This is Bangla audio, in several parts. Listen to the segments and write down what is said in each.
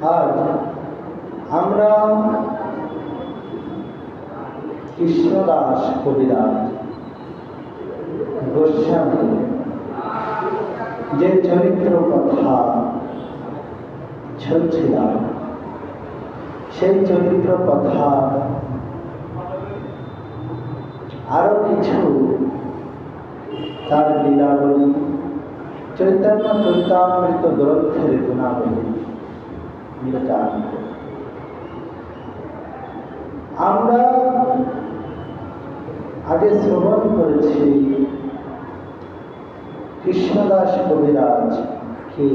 আজ আমরা কৃষ্ণদাস কবিরাজ গোস্বামী যে চরিত্র কথা শুনছিলাম, সেই চরিত্র কথা আরো কিছু তার লীলাবলী, চৈতন্য চৈতামৃত গ্রন্থের গুণাবলী আমরা আগে শ্রবণ করেছি কৃষ্ণদাস কবিরাজ কে।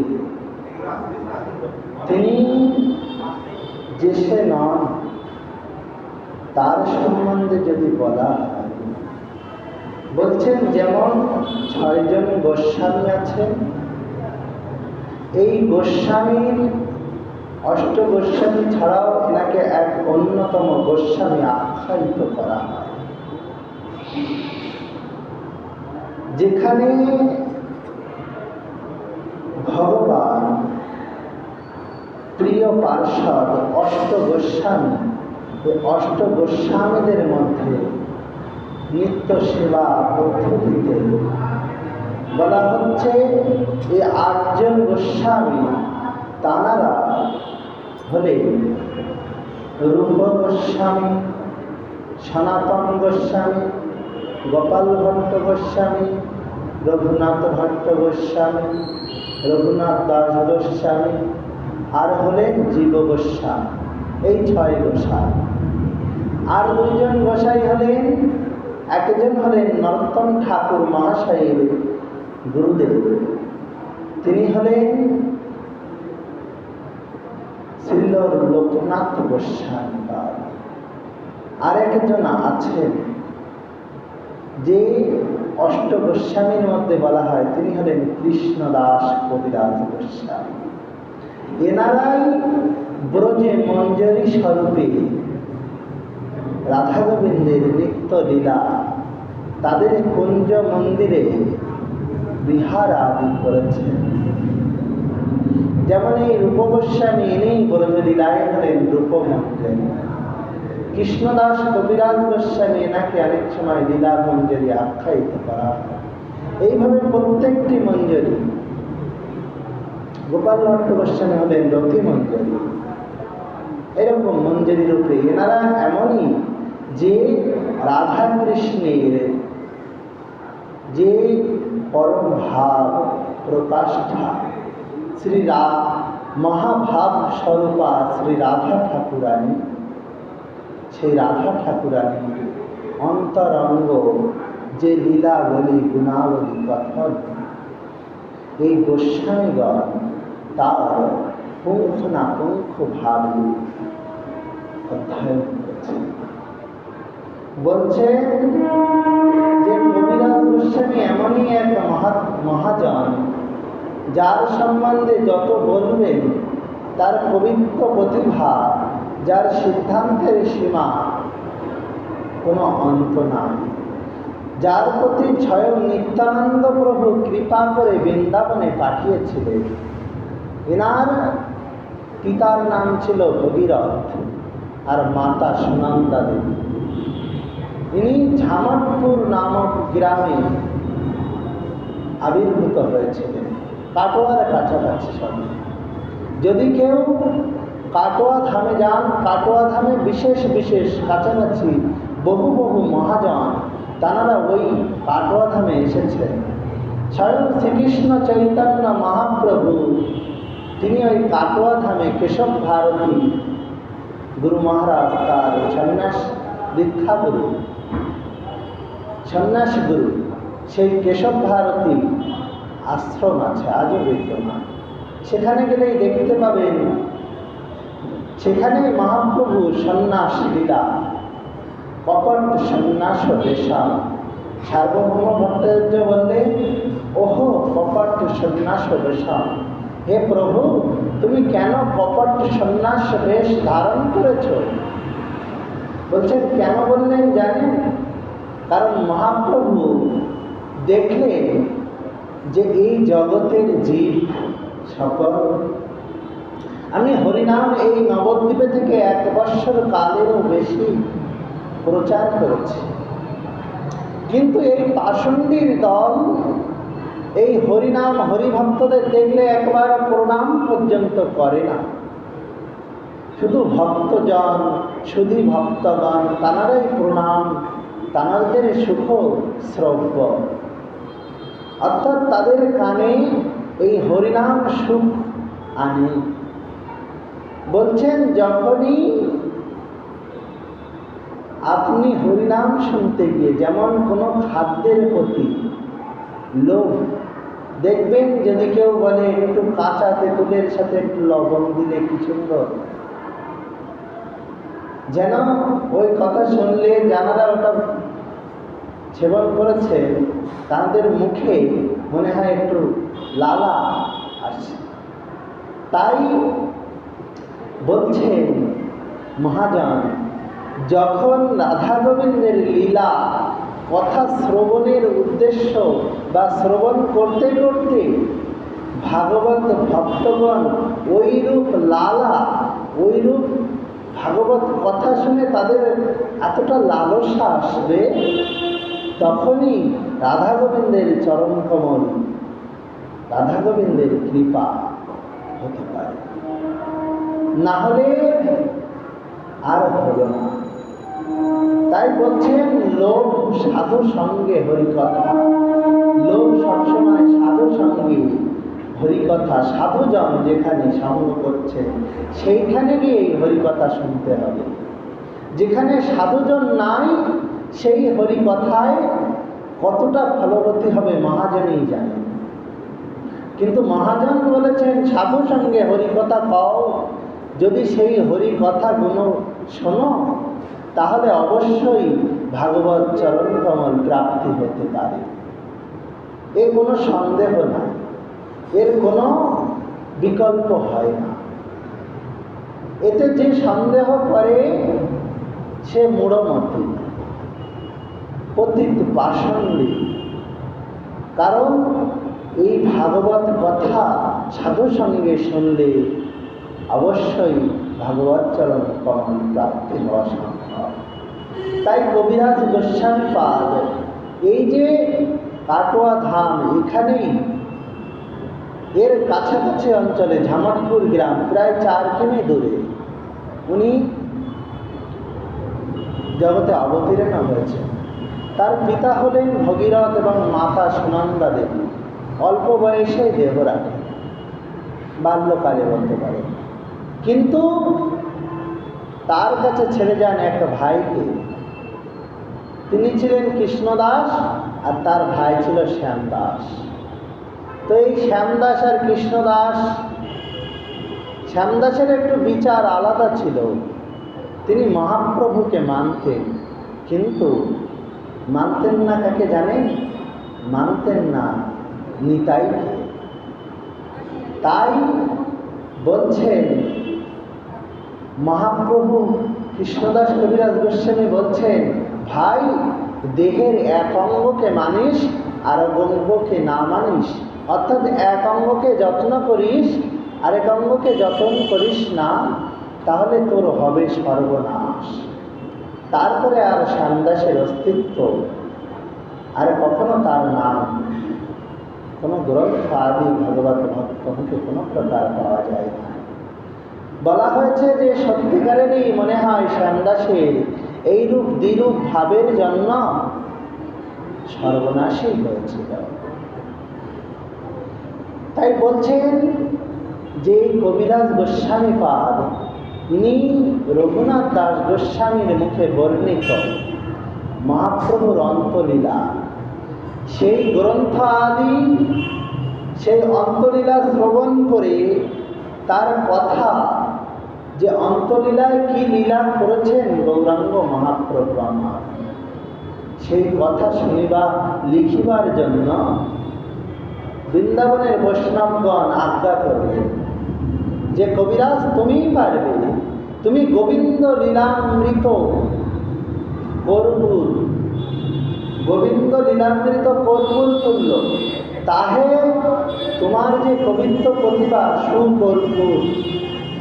তিনি যে সে নাম, তার সম্বন্ধে যদি বলা হয়, বলছেন যেমন 6 জন গোস্বামী আছে, এই গোস্বামীর অষ্ট গোস্বামী ছাড়াও এনাকে এক অন্যতম গোস্বামী আখ্যায়িত করা হয়। যেখানে ভগবান প্রিয় পার্ষদ অষ্ট গোস্বামী, এই অষ্ট গোস্বামীদের মধ্যে নিত্য সেবা পদ্ধতিতে বলা হচ্ছে এই 8 জন গোস্বামী, তাঁরা হলে রূপ গোস্বামী, সনাতন গোস্বামী, গোপাল ভট্ট গোস্বামী, রঘুনাথ ভট্ট গোস্বামী, রঘুনাথ দাস গোস্বামী, আর হলেন জীব গোস্বামী। এই 6 গোসাই। আর 2 জন গোসাই হলেন, একজন হলেন নরোত্তম ঠাকুর মহাশয়ের গুরুদেব, তিনি হলেন শ্রীল লোকনাথ গোস্বামী। আর একজন আছেন যে অষ্ট গোস্বামীর মধ্যে বলা হয়, তিনি হলেন কৃষ্ণদাস কবিরাজ গোস্বামী। এনারাই ব্রজে মঞ্জরী স্বরূপে রাধা গোবিন্দের নিত্য লীলা, তাদের কুঞ্জ মন্দিরে বিহার আদি করেছেন। যেমন এই রূপ গোস্বামী, ইনি ব্রজলীলায় হলেন রূপমঞ্জরী। কৃষ্ণদাস কবিরাজ গোস্বামী, এনাকে অনেক সময় লীলা মঞ্জরী আখ্যায়িত করা হয়। এইভাবে প্রত্যেকটি মঞ্জরী, গোপাল ভট্ট গোস্বামী হলেন রতি মঞ্জরী। এরকম মঞ্জরী রূপে এনারা এমনই যে রাধা কৃষ্ণের যে পরম ভাব প্রকাষ্ঠা, শ্রী মহাভাব স্বরূপা শ্রী রাধা ঠাকুরানী, সেই রাধা ঠাকুরানী অন্তরঙ্গ যে লীলাবলী গুণাবলী কথন, এই গোস্বামীগণ তার পুঙ্খানুপুঙ্খ ভাবে অধ্যয়ন করেছে। বলছেন যে কবিরাজ গোস্বামী এমনই এক মহাজন, যার সম্বন্ধে যত বলবেন তার পবিত্র প্রতিভা, যার সিদ্ধান্তের সীমা কোনো অন্ত নাই, যার প্রতি স্বয়ং নিত্যানন্দ প্রভু কৃপা করে বৃন্দাবনে পাঠিয়েছিলেন। এনার পিতার নাম ছিল ভগীরথ আর মাতা সুনন্দা দেবী। ইনি ঝামটপুর নামক গ্রামে আবির্ভূত হয়েছিলেন, কাটোয়ার কাছাকাছি সঙ্গে। যদি কেউ কাটোয়া ধামে যান, কাটোয়া ধামে বিশেষ বিশেষ কাছাকাছি বহু বহু মহাজন, তাঁরা ওই কাটোয়া ধামে এসেছেন। স্বয়ং শ্রীকৃষ্ণ চৈতন্য মহাপ্রভু তিনি ওই কাটোয়া ধামে কেশব ভারতী গুরু মহারাজ, তার সন্ন্যাস দীক্ষা গুরু, সন্ন্যাস গুরু, সেই কেশব ভারতী আশ্রম আছে, আজও বিদ্যমান। সেখানে গেলেই দেখতে পাবেন, সেখানে মহাপ্রভু সন্ন্যাস লীলা, কপট সন্ন্যাস দেশা। সার্বভৌম ভট্টাচার্য বললেন, ওহো কপট সন্ন্যাস দেশা, হে প্রভু, তুমি কেন কপট সন্ন্যাস বেশ ধারণ করেছ? বলছেন কেন বললেন জানেন? কারণ মহাপ্রভু দেখলেন যে এই জগতের জীব সকল আমি হরিনাম এই নবদ্বীপে থেকে 1 বৎসর কালেরও বেশি প্রচার করেছি, কিন্তু এই পাষণ্ডীর দল এই হরিনাম হরিভক্তদের দেখলে একবার প্রণাম পর্যন্ত করে না। শুধু ভক্তজন, শুধু ভক্তগণ তাঁরাই প্রণাম, তাঁদের সুখ শ্রব্য, অর্থাৎ তাদের কানে এই হরিনাম সুখ আনে। বলছেন যখনই আপনি হরিনাম শুনতে গিয়ে যেমন কোনো খাদ্যের প্রতি লোভ, দেখবেন যদি কেউ বলে একটু কাঁচা তেঁতুলের সাথে একটু লবণ দিলে কি সুন্দর, যেন ওই কথা শুনলে যারা ওটা সেবন করেছে তাদের মুখে মনে হয় একটু লালা আসছে। তাই বলছেন মহাজন, যখন রাধা গোবিন্দের লীলা কথা শ্রবণের উদ্দেশ্য বা শ্রবণ করতে করতে ভাগবত ভক্তগণ ওইরূপ লালা, ওইরূপ ভাগবত কথা শুনে তাদের এতটা লালসা আসবে, তখনই রাধা গোবিন্দের চরণ কমল, রাধা গোবিন্দের কৃপা হতে পারে, না হলে আর হলো না। তাই বলছেন লোভ সাধু সঙ্গে হরিকথা, লোভ সবসময় সাধু সঙ্গে হরিকথা, সাধুজন যেখানে সঙ্গ করছে সেইখানে গিয়ে এই হরিকথা শুনতে হবে। যেখানে সাধুজন নাই সেই হরিকথায় কতটা ফলবতী হবে মহাজনই জানেন। কিন্তু মহাজন বলেছেন সাধু সঙ্গে হরিকথা কও, যদি সেই হরিকথা গুণ শোনো তাহলে অবশ্যই ভাগবত চরণ কমল প্রাপ্তি হতে পারে, এর কোনো সন্দেহ নাই, এর কোনো বিকল্প হয় না। এতে যে সন্দেহ করে সে মূঢ়মতি, পতিত পাষণ্ডী। কারণ এই ভাগবত কথা সাধু সঙ্গে শুনলে অবশ্যই ভাগবত চরণ কমল প্রাপ্তি হওয়া সম্ভব। তাই কবিরাজ গোস্বামী পাদ এই যে কাটোয়া ধাম, এখানেই এর কাছাকাছি অঞ্চলে ঝামটপুর গ্রাম প্রায় 4 কিমি দূরে উনি জগতে অবতীর্ণ হয়েছেন। তার পিতা হলেন ভগীরথ এবং মাতা সুনন্দা দেবী। অল্প বয়সে দেহ রাখেন, বাল্যকালে বলতে পারেন, কিন্তু তার কাছে ছেড়ে যান এক ভাইকে। তিনি ছিলেন কৃষ্ণদাস আর তার ভাই ছিল শ্যামদাস। তো এই শ্যামদাস আর কৃষ্ণদাস, শ্যামদাসের একটু বিচার আলাদা ছিল। তিনি মহাপ্রভুকে মানতেন, কিন্তু মানতেন না কাকে জানেন? মানতেন না নিতাইকে। তাই বলছেন মহাপ্রভু কৃষ্ণদাস কবিরাজ গোস্বামী বলছেন, ভাই দেহের এক অঙ্গকে মানিস আর অঙ্গকে না মানিস, অর্থাৎ এক অঙ্গকে যত্ন করিস আরেক অঙ্গকে যত্ন করিস না, তাহলে তোর হবে সর্বনাশ। তারপরে আর শ্যামদাসের অস্তিত্ব, আর কখনো তার নাম কোনো গ্রন্থ আদি ভাগবত ভক্তকে কোনো প্রকার পাওয়া যায় না। বলা হয়েছে যে সত্যিকারেরই মনে হয় শ্যামদাসের এইরূপ দ্বিরূপ ভাবের জন্য সর্বনাশই হয়েছিল। তাই বলছেন যে কবিরাজ গোস্বামী পাদ, ইনি রঘুনাথ দাস গোস্বামীর মুখে বর্ণিত মহাপ্রভুর অন্তলীলা, সেই গ্রন্থ আদি, সেই অন্তলীলা শ্রবণ করে তার কথা, যে অন্তলীলায় কি লীলা করেছেন গৌরাঙ্গ মহাপ্রভু আমার, সেই কথা শুনিবা লিখিবার জন্য বৃন্দাবনের বৈষ্ণবগণ আজ্ঞা করলেন যে কবিরাজ তুমিই পারবে, তুমি গোবিন্দ লীলামৃত কর্পূর, গোবিন্দ লীলামৃত কর্পূর তুল্য, তাহে তোমার যে কবিত্ব প্রতিভা সুকর্পূর,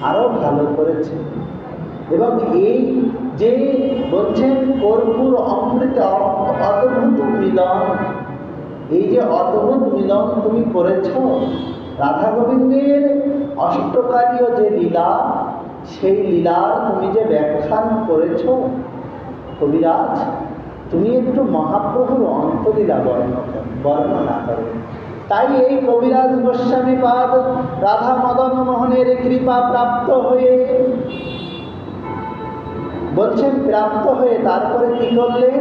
আরো ভালো করেছে। এবং এই যে বলছেন কর্পূর অমৃত অদ্ভুত মিলন, এই যে অদ্ভুত মিলন তুমি করেছ, রাধা গোবিন্দের অষ্টকারীয় যে লীলা, সেই লীলার তুমি যে ব্যাখ্যান করেছ কবিরাজ, তুমি একটু মহাপ্রভুর অন্তলীলা বর্ণনা করো। তাই এই কবিরাজ গোস্বামীপাদ রাধা মদন মোহনের কৃপা প্রাপ্ত হয়ে বলছেন, প্রাপ্ত হয়ে তারপরে কি করলেন?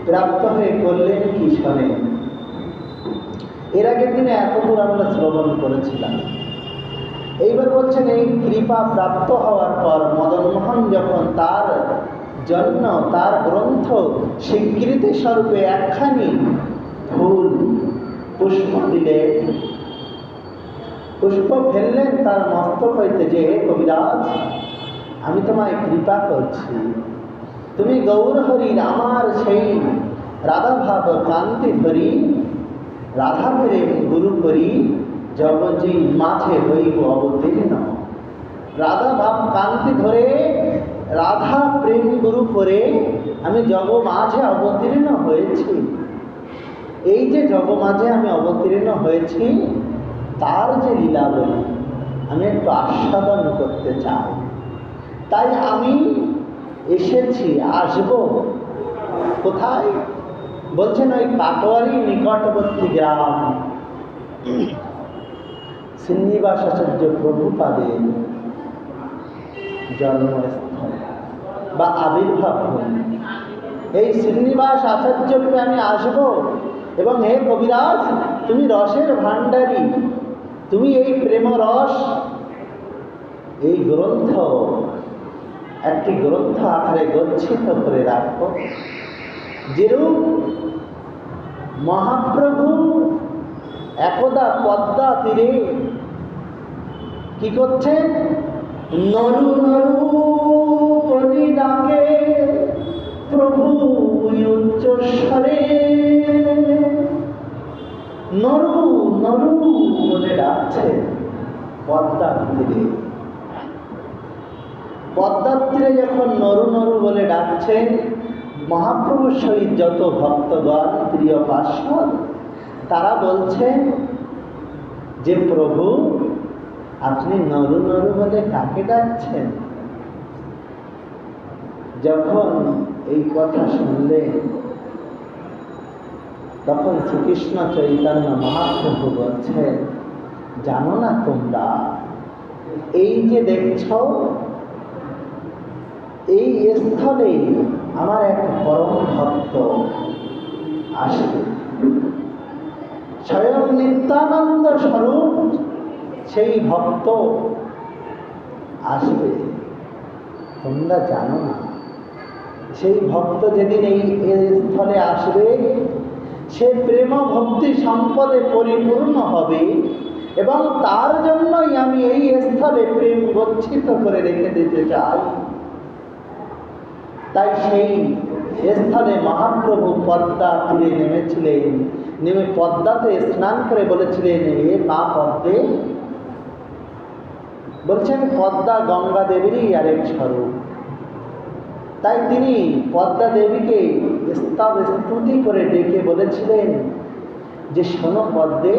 প্রাপ্ত হয়ে করলেন কি শোনেন। এর আগের দিনে এতদূর আমরা শ্রবণ করেছিলাম। এইবার বলছেন এই কৃপা প্রাপ্ত হওয়ার পর মদনমোহন যখন তার জন্য তার গ্রন্থ স্বীকৃতি স্বরূপে একখানি ফুল পুষ্প দিলেন, পুষ্প ফেললেন তার মস্তক হইতে, যে হে কবিরাজ, আমি তোমায় কৃপা করছি, তুমি গৌর হরির আমার সেই রাধা ভাব কান্তি ধরি, রাধা প্রেম গুরু করি, জগজি মাঝে হইব অবতীর্ণ। রাধা ভাব কান্তি ধরে রাধা প্রেম গুরু করে আমি জগ মাঝে অবতীর্ণ হয়েছি। এই যে জগ মাঝে আমি অবতীর্ণ হয়েছি, তার যে লীলাবলী আমি একটু আস্বাদন করতে চাই। তাই আমি এসেছি, আসব কোথায়? বলছেন ওই কাটোয়ারি নিকটবর্তী গ্রাম শ্রীনিবাস আচার্য প্রভুপাদের জন্মস্থল বা আবির্ভাব ভূমি। এই শ্রীনিবাস আচার্যরূপে আমি আসব এবং হে কবিরাজ, তুমি রসের ভাণ্ডারী, তুমি এই প্রেম রস, এই গ্রন্থ একটি গ্রন্থ আকারে গচ্ছিত করে রাখো। যেরূপ মহাপ্রভু একদা পদ্মা তীরে কি করছেন? নরু নরু বলি ডাকে প্রভু উচ্চস্বরে, নরু নরু বলে ডাকছে পদ্মার তীরে। পদ্মার তীরে যখন নরু নরু বলে ডাকছেন, মহাপ্রভুর সহিত যত ভক্তগণ প্রিয় পার্শ্বদ তারা বলছেন যে প্রভু, আপনি নরু নরু বলে কাকে ডাকছেন? যখন এই কথা শুনলেন তখন শ্রীকৃষ্ণ চৈতন্য মহাপ্রভু বলছেন, জানো না তোমরা, এই যে দেখছ এই স্থলে আমার এক পরম ভক্ত আসবে, স্বয়ং নিত্যানন্দ স্বরূপ সেই ভক্ত আসবে। তোমরা জানো না, সেই ভক্ত যেদিন এই স্থলে আসবে, সে প্রেম ভক্তি সম্পদে পরিপূর্ণ হবে এবং তার জন্যই আমি এই স্থলে প্রেম গচ্ছিত করে রেখে দিতে চাই। তাই সেই স্থলে মহাপ্রভু পদ্মা তীরে নেমেছিলেন, নেমে পদ্মাতে স্নান করে বলেছিলেন, এ মা পদ্মে, বলছেন পদ্মা গঙ্গা দেবীরই আরেক স্বরূপ। তাই তিনি পদ্মা দেবীকে স্তুতি করে ডেকে বলেছিলেন যে শোনো পদ্মে,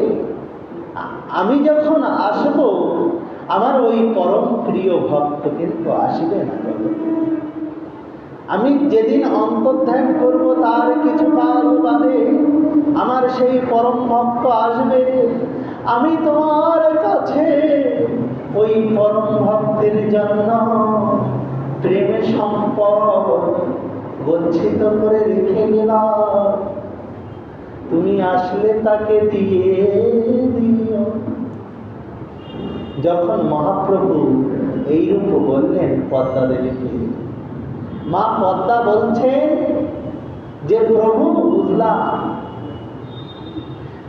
আমি যখন আসব আমার ওই পরম প্রিয় ভক্ত কিন্তু আসবে না। আমি যেদিন অন্তর্ধান করব তার কিছু কাল বাদে আমার সেই পরম ভক্ত আসবে। আমি তোমার কাছে ওই পরম ভক্তের জন্য প্রেমের সম্পদ গচ্ছিত করে রেখে গেলাম, তুমি আসলে তাকে দিয়ে দিও। যখন মহাপ্রভু এইরূপ বললেন পদ্মা দেবীকে, মা পদ্মা বলছেন যে প্রভু, বুঝলাম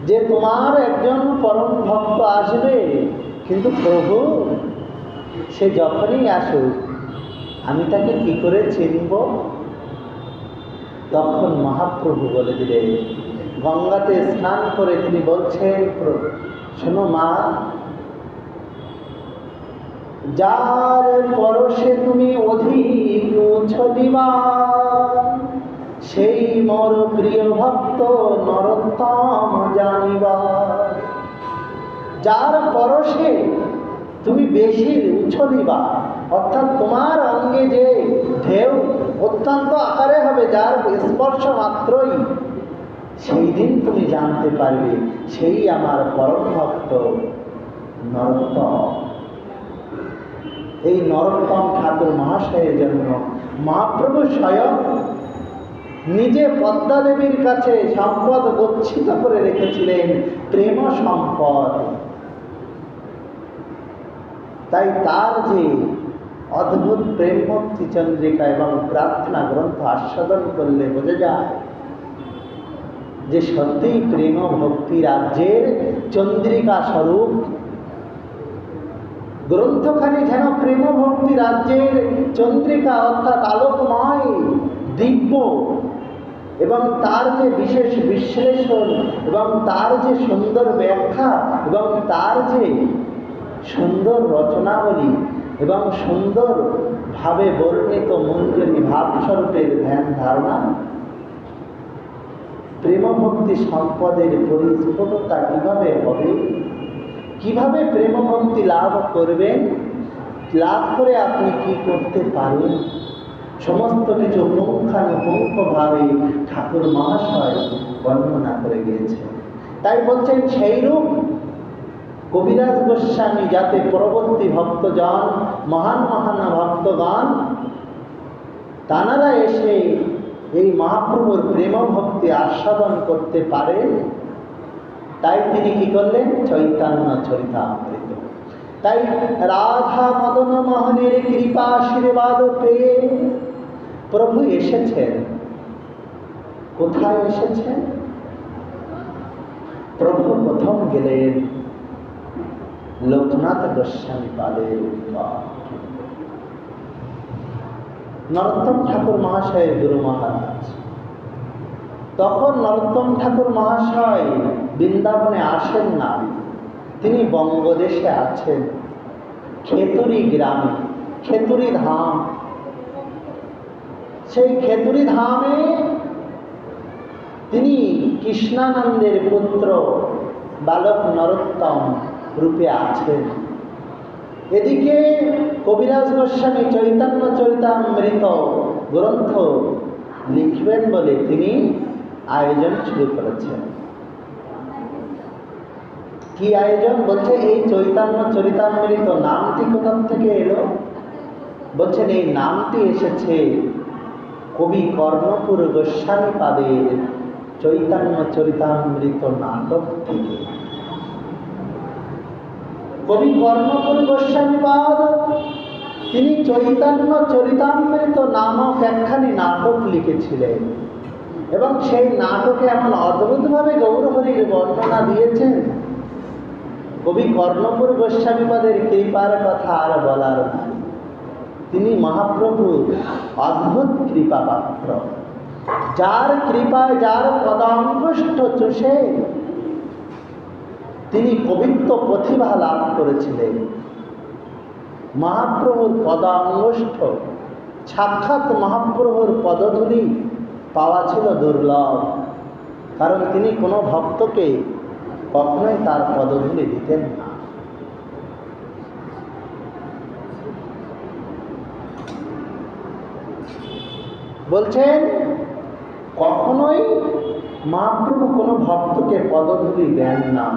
যে তোমার একজন পরম ভক্ত আসবে, কিন্তু প্রভু সে যখনই আসুক আমি তাকে কি করে চিনব? তখন মহাপ্রভু বলে দিলেন, গঙ্গাতে স্নান করে তিনি বলছেন, শোনো মা, যার পরশে তুমি অধিক উছলিবা, সেই মোর প্রিয় ভক্ত নরোত্তম জানিবা। যার পরশে তুমি বেশি উছলিবা, অর্থাৎ তোমার অঙ্গে যে ঢেউ অত্যন্ত আকারে হবে, যার স্পর্শ মাত্রই সেই দিন তুমি জানতে পারবে সেই আমার পরম ভক্ত নরোত্তম। এই নরোত্তম ঠাকুর মহাশয়ের জন্য মহাপ্রভু স্বয়ং নিজে পদ্মা দেবীর কাছে সম্পদ গচ্ছিত করে রেখেছিলেন, প্রেম সম্পদ। তাই তার যে অদ্ভুত প্রেম ভক্তি চন্দ্রিকা এবং প্রার্থনা গ্রন্থ আস্বাদন করলে বোঝা যায় যে সত্যিই প্রেম ভক্তি রাজ্যের চন্দ্রিকা স্বরূপ। গ্রন্থখানি যেন প্রেম ভক্তি রাজ্যের চন্দ্রিকা, অর্থাৎ আলোকময়, দিব্য, এবং তার যে বিশেষ বিশ্লেষণ এবং তার যে সুন্দর ব্যাখ্যা এবং তার যে সুন্দর রচনাবলী এবং সুন্দরভাবে বর্ণিত মঞ্জুরি ভাবস্বরূপের ধ্যান ধারণা, প্রেম ভক্তি সম্পদের পরিস্ফুটতা কিভাবে হবে, কিভাবে প্রেম ভক্তি লাভ করবেন, লাভ করে আপনি কি করতে পারেন, সমস্ত কিছু পুঙ্খানুপুঙ্খভাবে ঠাকুর মহাশয় বর্ণনা করে গিয়েছে। তাই বলছেন সেইরূপ কবিরাজ গোস্বামী যাতে পরবর্তী ভক্তজন, মহান মহান ভক্তগণ তাঁরা এসে এই মহাপ্রভুর প্রেম ভক্তি আস্বাদন করতে পারেন, তাই তিনি কি করলেন? চৈতন্য চরিতামৃত। তাই রাধা মদন মোহনের কৃপা আশীর্বাদ পেয়ে প্রভু এসেছেন। কোথায় এসেছেন? প্রভু প্রথম গেলেন লোকনাথ গোস্বামী পাদের নরোত্তম ঠাকুর মহাশয়ের গুরু মহারাজ। তখন নরোত্তম ঠাকুর মহাশয় বৃন্দাবনে আসেন না, তিনি বঙ্গদেশে আছেন, খেতুরি গ্রামে, খেতুরি ধাম। সেই খেতুরি ধামে তিনি কৃষ্ণানন্দের পুত্র বালক নরোত্তম রূপে আছেন। এদিকে কবিরাজ গোস্বামী চৈতন্য চরিতামৃত গ্রন্থ লিখবেন বলে তিনি আয়োজন শুরু করেছেন। কি আয়োজন? বলছে এই চৈতন্য চরিতামৃত নামটি কোথা থেকে এলো? বলছেন এই নামটি এসেছে কবি কর্ণপুর গোস্বামী পাদের চৈতন্য চরিতামৃত নাটক থেকে। কবি কর্ণপুর গোস্বামী পাদ তিনি চৈতন্য চরিতামৃত নামক একখানি নাটক লিখেছিলেন এবং সেই নাটকে এমন অদ্ভুতভাবে গৌরহরির বর্ণনা দিয়েছেন, কবি কর্ণপুর গোস্বামী পাদের কৃপার কথা আর বলার নাই। তিনি মহাপ্রভুর অদ্ভুত কৃপা পাত্র, যার কৃপায়, যার পদাঙ্গুষ্ঠ চষে তিনি কবিত্ব প্রতিভা লাভ করেছিলেন। মহাপ্রভুর পদাঙ্গুষ্ঠ, সাক্ষাৎ মহাপ্রভুর পদধূলি পাওয়া ছিল দুর্লভ, কারণ তিনি কোনো ভক্তকে কখনোই তার পদধূলি দিতেন না। বলছেন কখনোই মহাপ্রভু কোনো ভক্তকে পদধূলি দেন না।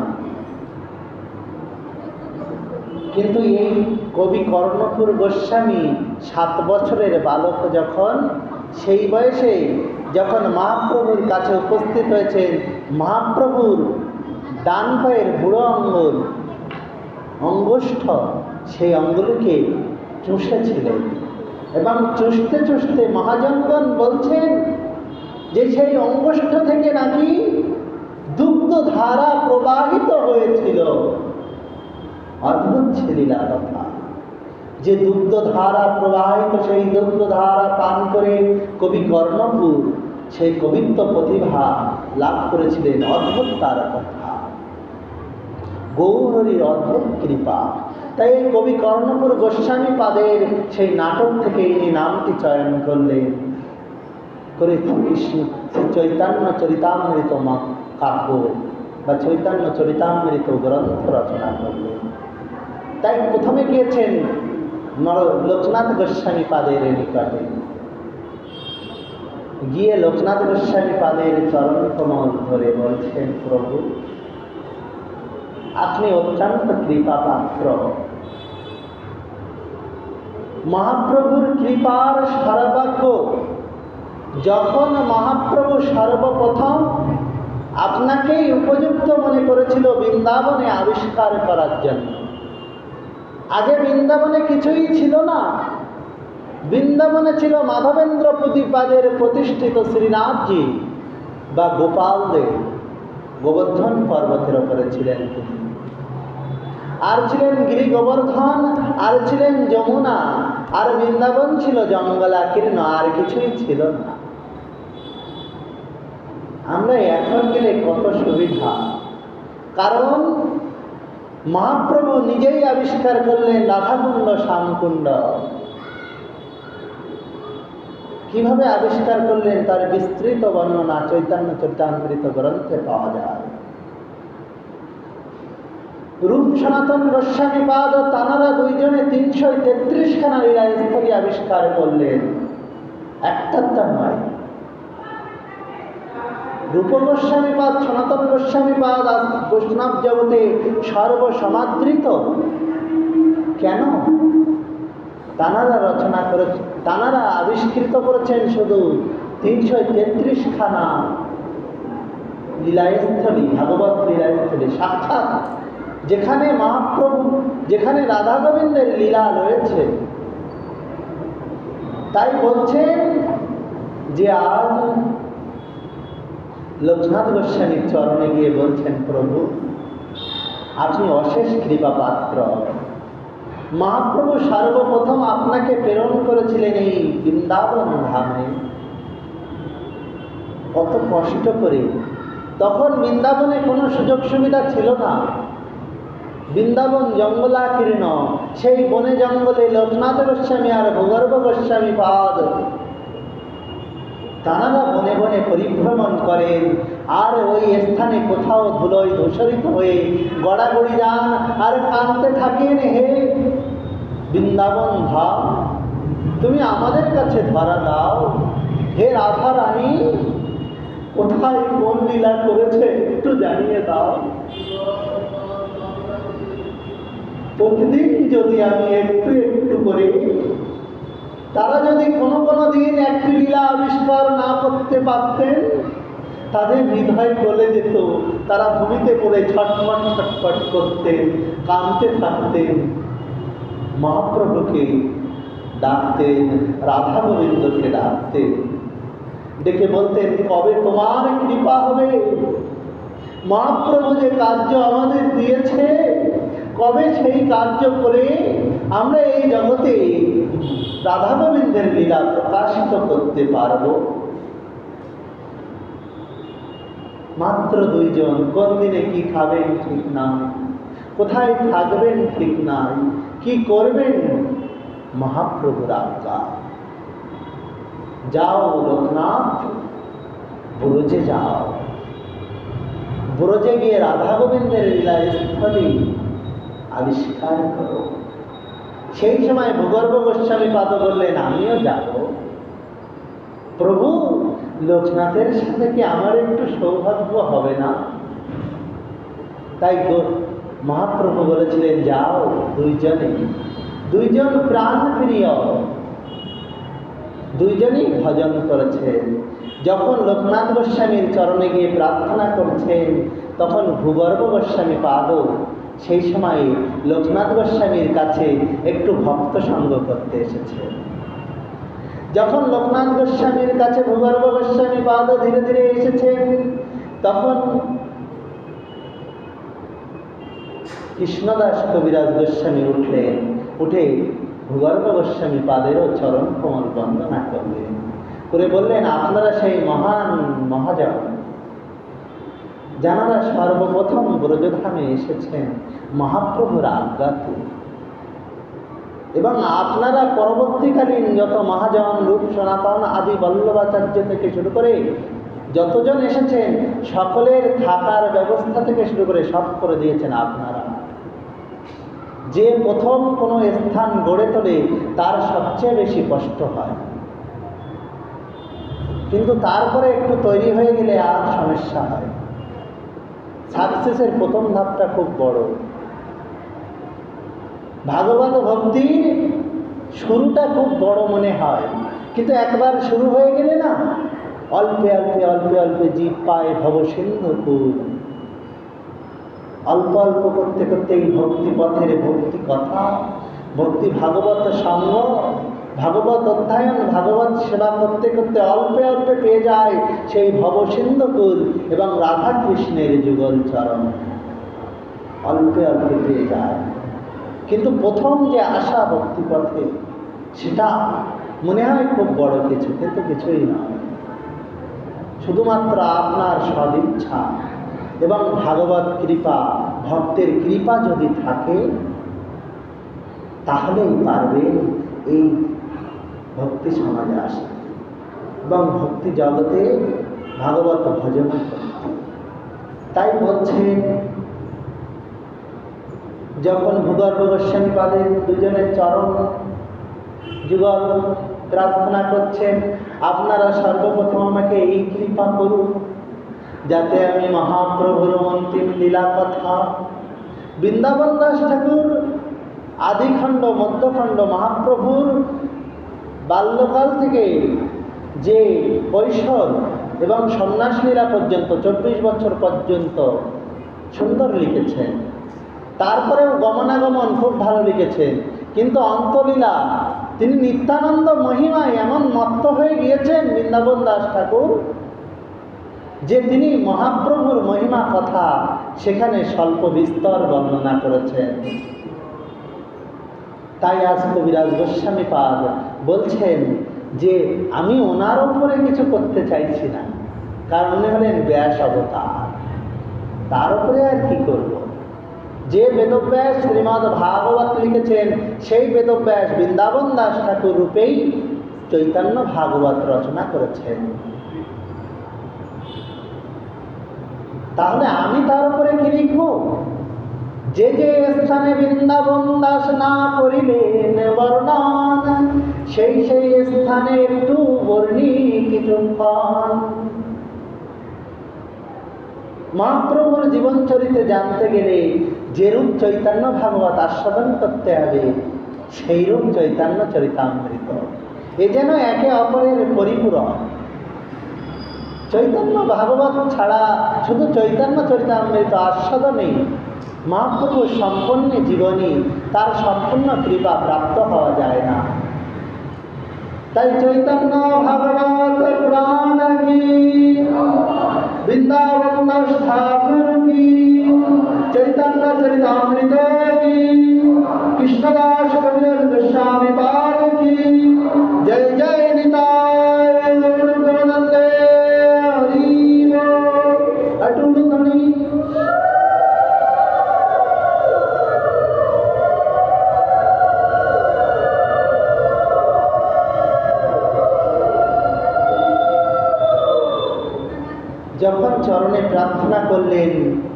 কিন্তু এই কবি কর্ণপুর গোস্বামী 7 বছরের বালক যখন, সেই বয়সে যখন মহাপ্রভুর কাছে উপস্থিত হয়েছেন, মহাপ্রভুর ডান পায়ের বুড়ো আঙ্গুল, অঙ্গুষ্ঠ, সেই আঙ্গুলকে চুষেছিলেন এবং চুষতে চুষতে মহাজনগণ বলছেন যে সেই অঙ্গুষ্ঠ থেকে নাকি দুগ্ধ ধারা প্রবাহিত হয়েছিল। অদ্ভুত লীলা কথা, যে দুগ্ধ ধারা প্রবাহিত, সেই দুগ্ধ ধারা পান করে কবি কর্ণপুর সেই কবিত্ব প্রতিভা লাভ করেছিলেন। অদ্ভুত তার কথা, গৌরহরির অদ্ভুত কৃপা। তাই এই কবি কর্ণপুর গোস্বামী পাদের সেই নাটক থেকে ইনি নামটি চয়ন করলেন, করে কৃষ্ণ চৈতন্য চরিতামৃত কাব্য বা চৈতন্য চরিতামৃত গ্রন্থ রচনা করলেন। তাই প্রথমে গিয়েছেন লোকনাথ গোস্বামী পাদের নিকটে, গিয়ে লোকনাথ গোস্বামী পাদের চরণ কমল ধরে বলছেন, প্রভু আপনি অত্যন্ত কৃপা পাত্র, মহাপ্রভুর কৃপার সর্বাগ্য। যখন মহাপ্রভু সর্বপ্রথম আপনাকেই উপযুক্ত মনে করেছিল বৃন্দাবনে আবিষ্কার করার জন্য, আগে বৃন্দাবনে কিছুই ছিল না। বৃন্দাবনে ছিল মাধবেন্দ্র প্রতিপাদের প্রতিষ্ঠিত শ্রীনাথজি বা গোপাল দেব, গোবর্ধন পর্বতের ওপরে ছিলেন তিনি, আর ছিলেন গিরি গোবর্ধন, আর ছিলেন যমুনা, আর বৃন্দাবন ছিল জঙ্গলাকীর্ণ, আর কিছুই ছিল না। আমরা এখন গেলে কত সুবিধা, কারণ মহাপ্রভু নিজেই আবিষ্কার করলেন রাধাকুণ্ড শ্যামকুণ্ড। কিভাবে আবিষ্কার করলেন তার বিস্তৃত বর্ণনা চৈতন্য চরিতামৃত গ্রন্থে পাওয়া যায়। রূপ সনাতন গোস্বামী পাদ ও তানারা দুইজনে 333 খানা লীলাস্থলী আবিষ্কার করলেন, একটা নয়। রূপ গোস্বামী পাদ, সনাতন গোস্বামী পাদ আজ বৈষ্ণব জগতে সর্বসমাদৃত। কেন? তানারা রচনা করেছেন, তানারা আবিষ্কৃত করেছেন শুধু 333 খানা লীলাস্থলী, ভাগবত লীলাস্থলী, সাক্ষাৎ যেখানে মহাপ্রভু, যেখানে রাধা গোবিন্দের লীলা রয়েছে। তাই বলছেন যে আজ লোকনাথ গোস্বামীর চরণে গিয়ে বলছেন, প্রভু আপনি অশেষ কৃপা পাত্র, মহাপ্রভু সর্বপ্রথম আপনাকে প্রেরণ করেছিলেন এই বৃন্দাবন ধামে, কত কষ্ট করে। তখন বৃন্দাবনে কোনো সুযোগ সুবিধা ছিল না, বৃন্দাবন জঙ্গলাকীর্ণ। সেই বনে জঙ্গলে লোকনাথ গোস্বামী আর ভূগর্ভ গোস্বামী পাদ তাঁরা বনে বনে পরিভ্রমণ করেন, আর ওই স্থানে কোথাও ধুলোয় ধূসরিত হয়ে গড়াগড়ি যান আর কাঁদতে থাকেন, হে বৃন্দাবন ধাম তুমি আমাদের কাছে ধরা দাও, হে রাধা রানী কোথায় কোন লীলা করেছে একটু জানিয়ে দাও। প্রতিদিন যদি আমি একটু একটু করে, তারা যদি কোনো দিন একটি লীলা আবিষ্কার না করতে পারতেন, তাদের হৃদয় গলে যেত, তারা ভূমিতে পড়ে ছটফট ছটফট করতেন, কাঁদতে থাকতেন, মহাপ্রভুকে ডাকতেন, রাধা গোবিন্দকে ডাকতেন, ডেকে বলতেন কবে তোমার কৃপা হবে, মহাপ্রভু যে কার্য আমাদের দিয়েছে কবে সেই কার্য করে আমরা এই জগতে রাধা গোবিন্দের লীলা প্রকাশিত করতে পারব। মাত্র দুইজন, কোন দিনে কি খাবেন ঠিক নাই, কোথায় থাকবেন ঠিক নাই, কি করবেন মহাপ্রভুর আজ্ঞা। যাও লোকনাথ, ব্রজে যাও, ব্রজে গিয়ে রাধা গোবিন্দের লীলা স্থলী আবিষ্কার করো। সেই সময় ভূগর্ভ গোস্বামী পাদ বললেন, আমিও যাব। প্রভু লোকনাথের সাথে কি আমার একটু সৌভাগ্য হবে না? তাই মহাপ্রভু বলেছিলেন, যাও দুইজন প্রাণ প্রিয়, দুইজনই ভজন করেছেন। যখন লোকনাথ গোস্বামীর চরণে গিয়ে প্রার্থনা করছেন, তখন ভূগর্ভ গোস্বামী পাদও সেই সময় লোকনাথ গোস্বামীর কাছে একটু ভক্ত সঙ্গ করতে এসেছে। যখন লোকনাথ গোস্বামীর কাছে ভূগর্ভ গোস্বামী পাদও ধীরে ধীরে এসেছেন, তখন কৃষ্ণদাস কবিরাজ গোস্বামী উঠলেন, উঠে ভূগর্ভ গোস্বামী পাদেরও চরণ কমল বন্দনা করলেন, করে বললেন, আপনারা সেই মহান মহাজন যাঁরা সর্বপ্রথম ব্রজধামে এসেছেন মহাপ্রভুর আজ্ঞাতে, এবং আপনারা পরবর্তীকালীন যত মহাজন, রূপ সনাতন আদি বল্লভাচার্য থেকে শুরু করে যতজন এসেছেন, সকলের থাকার ব্যবস্থা থেকে শুরু করে সব করে দিয়েছেন আপনারা। যে প্রথম কোনো স্থান গড়ে তোলে তার সবচেয়ে বেশি কষ্ট হয়, কিন্তু তারপরে একটু তৈরি হয়ে গেলে আর সমস্যা হয়। সাকসেসের প্রথম ধাপটা খুব বড়। ভাগবত ভক্তির শুরুটা খুব বড় মনে হয়, কিন্তু একবার শুরু হয়ে গেলে না, অল্পে অল্পে অল্পে অল্পে জীব পায় ভবসিন্ধুকুল। অল্প অল্প করতে করতে এই ভক্তি পথের ভক্তি কথা, ভক্তি ভাগবত সঙ্গ, ভাগবত অধ্যয়ন, ভাগবত সেবা করতে করতে অল্পে অল্পে পেয়ে যায় সেই ভবসিন্ধুকুল এবং রাধা কৃষ্ণের যুগল চরণ। অল্পে অল্পে পেয়ে যায়, কিন্তু প্রথম যে আশা ভক্তি পথে, সেটা মনে হয় খুব বড় কিছু, কিন্তু কিছুই নয়। শুধুমাত্র আপনার সদিচ্ছা এবং ভাগবত কৃপা, ভক্তের কৃপা যদি থাকে, তাহলেই পারবেন এই ভক্তি সমাজে আসে এবং ভক্তি জগতে ভাগবত ভজন করতে। তাই বলছে, যখন ভূগর্ভ গোস্বামী পাদের দুজনের চরণ যুগল প্রার্থনা করছেন, আপনারা সর্বপ্রথম আমাকে এই কৃপা করুন যাতে আমি মহাপ্রভুর অন্তিম লীলা কথা, বৃন্দাবন দাস ঠাকুর আদিখণ্ড মধ্যখণ্ড মহাপ্রভুর বাল্যকাল থেকে যে কৈশোর এবং সন্ন্যাস লীলা পর্যন্ত 24 বছর পর্যন্ত সুন্দর লিখেছেন। তারপরেও গমনাগমন খুব ভালো লিখেছেন, কিন্তু অন্তলীলা তিনি নিত্যানন্দ মহিমায় এমন মত্ত হয়ে গিয়েছেন বৃন্দাবন দাস ঠাকুর, যে তিনি মহাপ্রভুর মহিমা কথা সেখানে স্বল্প বিস্তর বর্ণনা করেছেন। তাই আজ কবিরাজ গোস্বামী পাদ বলছেন যে আমি ওনার উপরে কিছু করতে চাইছি না, কারণ উনি হলেন ব্যাস অবতার, তার উপরে আর কি করব। যে বেদব্যাস শ্রীমদ্ ভাগবত লিখেছেন, সেই বেদব্যাস বৃন্দাবন দাস ঠাকুর রূপেই চৈতন্য ভাগবত রচনা করেছেন। তাহলে আমি তার উপরে কি লিখব? যে যে স্থানে বৃন্দাবন দাস না করিলেন বর্ণন, সেই সেই স্থানে একটু বর্ণি কিছুক্ষণ। মহাপ্রভুর জীবনচরিতে জানতে গেলে যেরূপ চৈতন্য ভাগবত আস্বাদন করতে হবে, সেই রূপ চৈতন্য চরিতামৃত। এ যেন একে অপরের পরিপূরক। চৈতন্য ভাগবত ছাড়া শুধু চৈতন্য চরিতামৃত আস্বাদনেই মহাপ্রভুর সম্পূর্ণ জীবনী, তার সম্পূর্ণ কৃপা প্রাপ্ত হওয়া যায় না। তাই চৈতন্য ভাগবত প্রাণ কি, বৃন্দাবন দাস ঠাকুর কি, চৈতন্য চরিতামৃত কি, কৃষ্ণদাস কবিরাজ গোস্বামী পাদ কি, জয় জয় নিতাই গৌর গোবিন্দে হরি বল। একটু ধ্বনি। যখন চরণে প্রার্থনা করলেন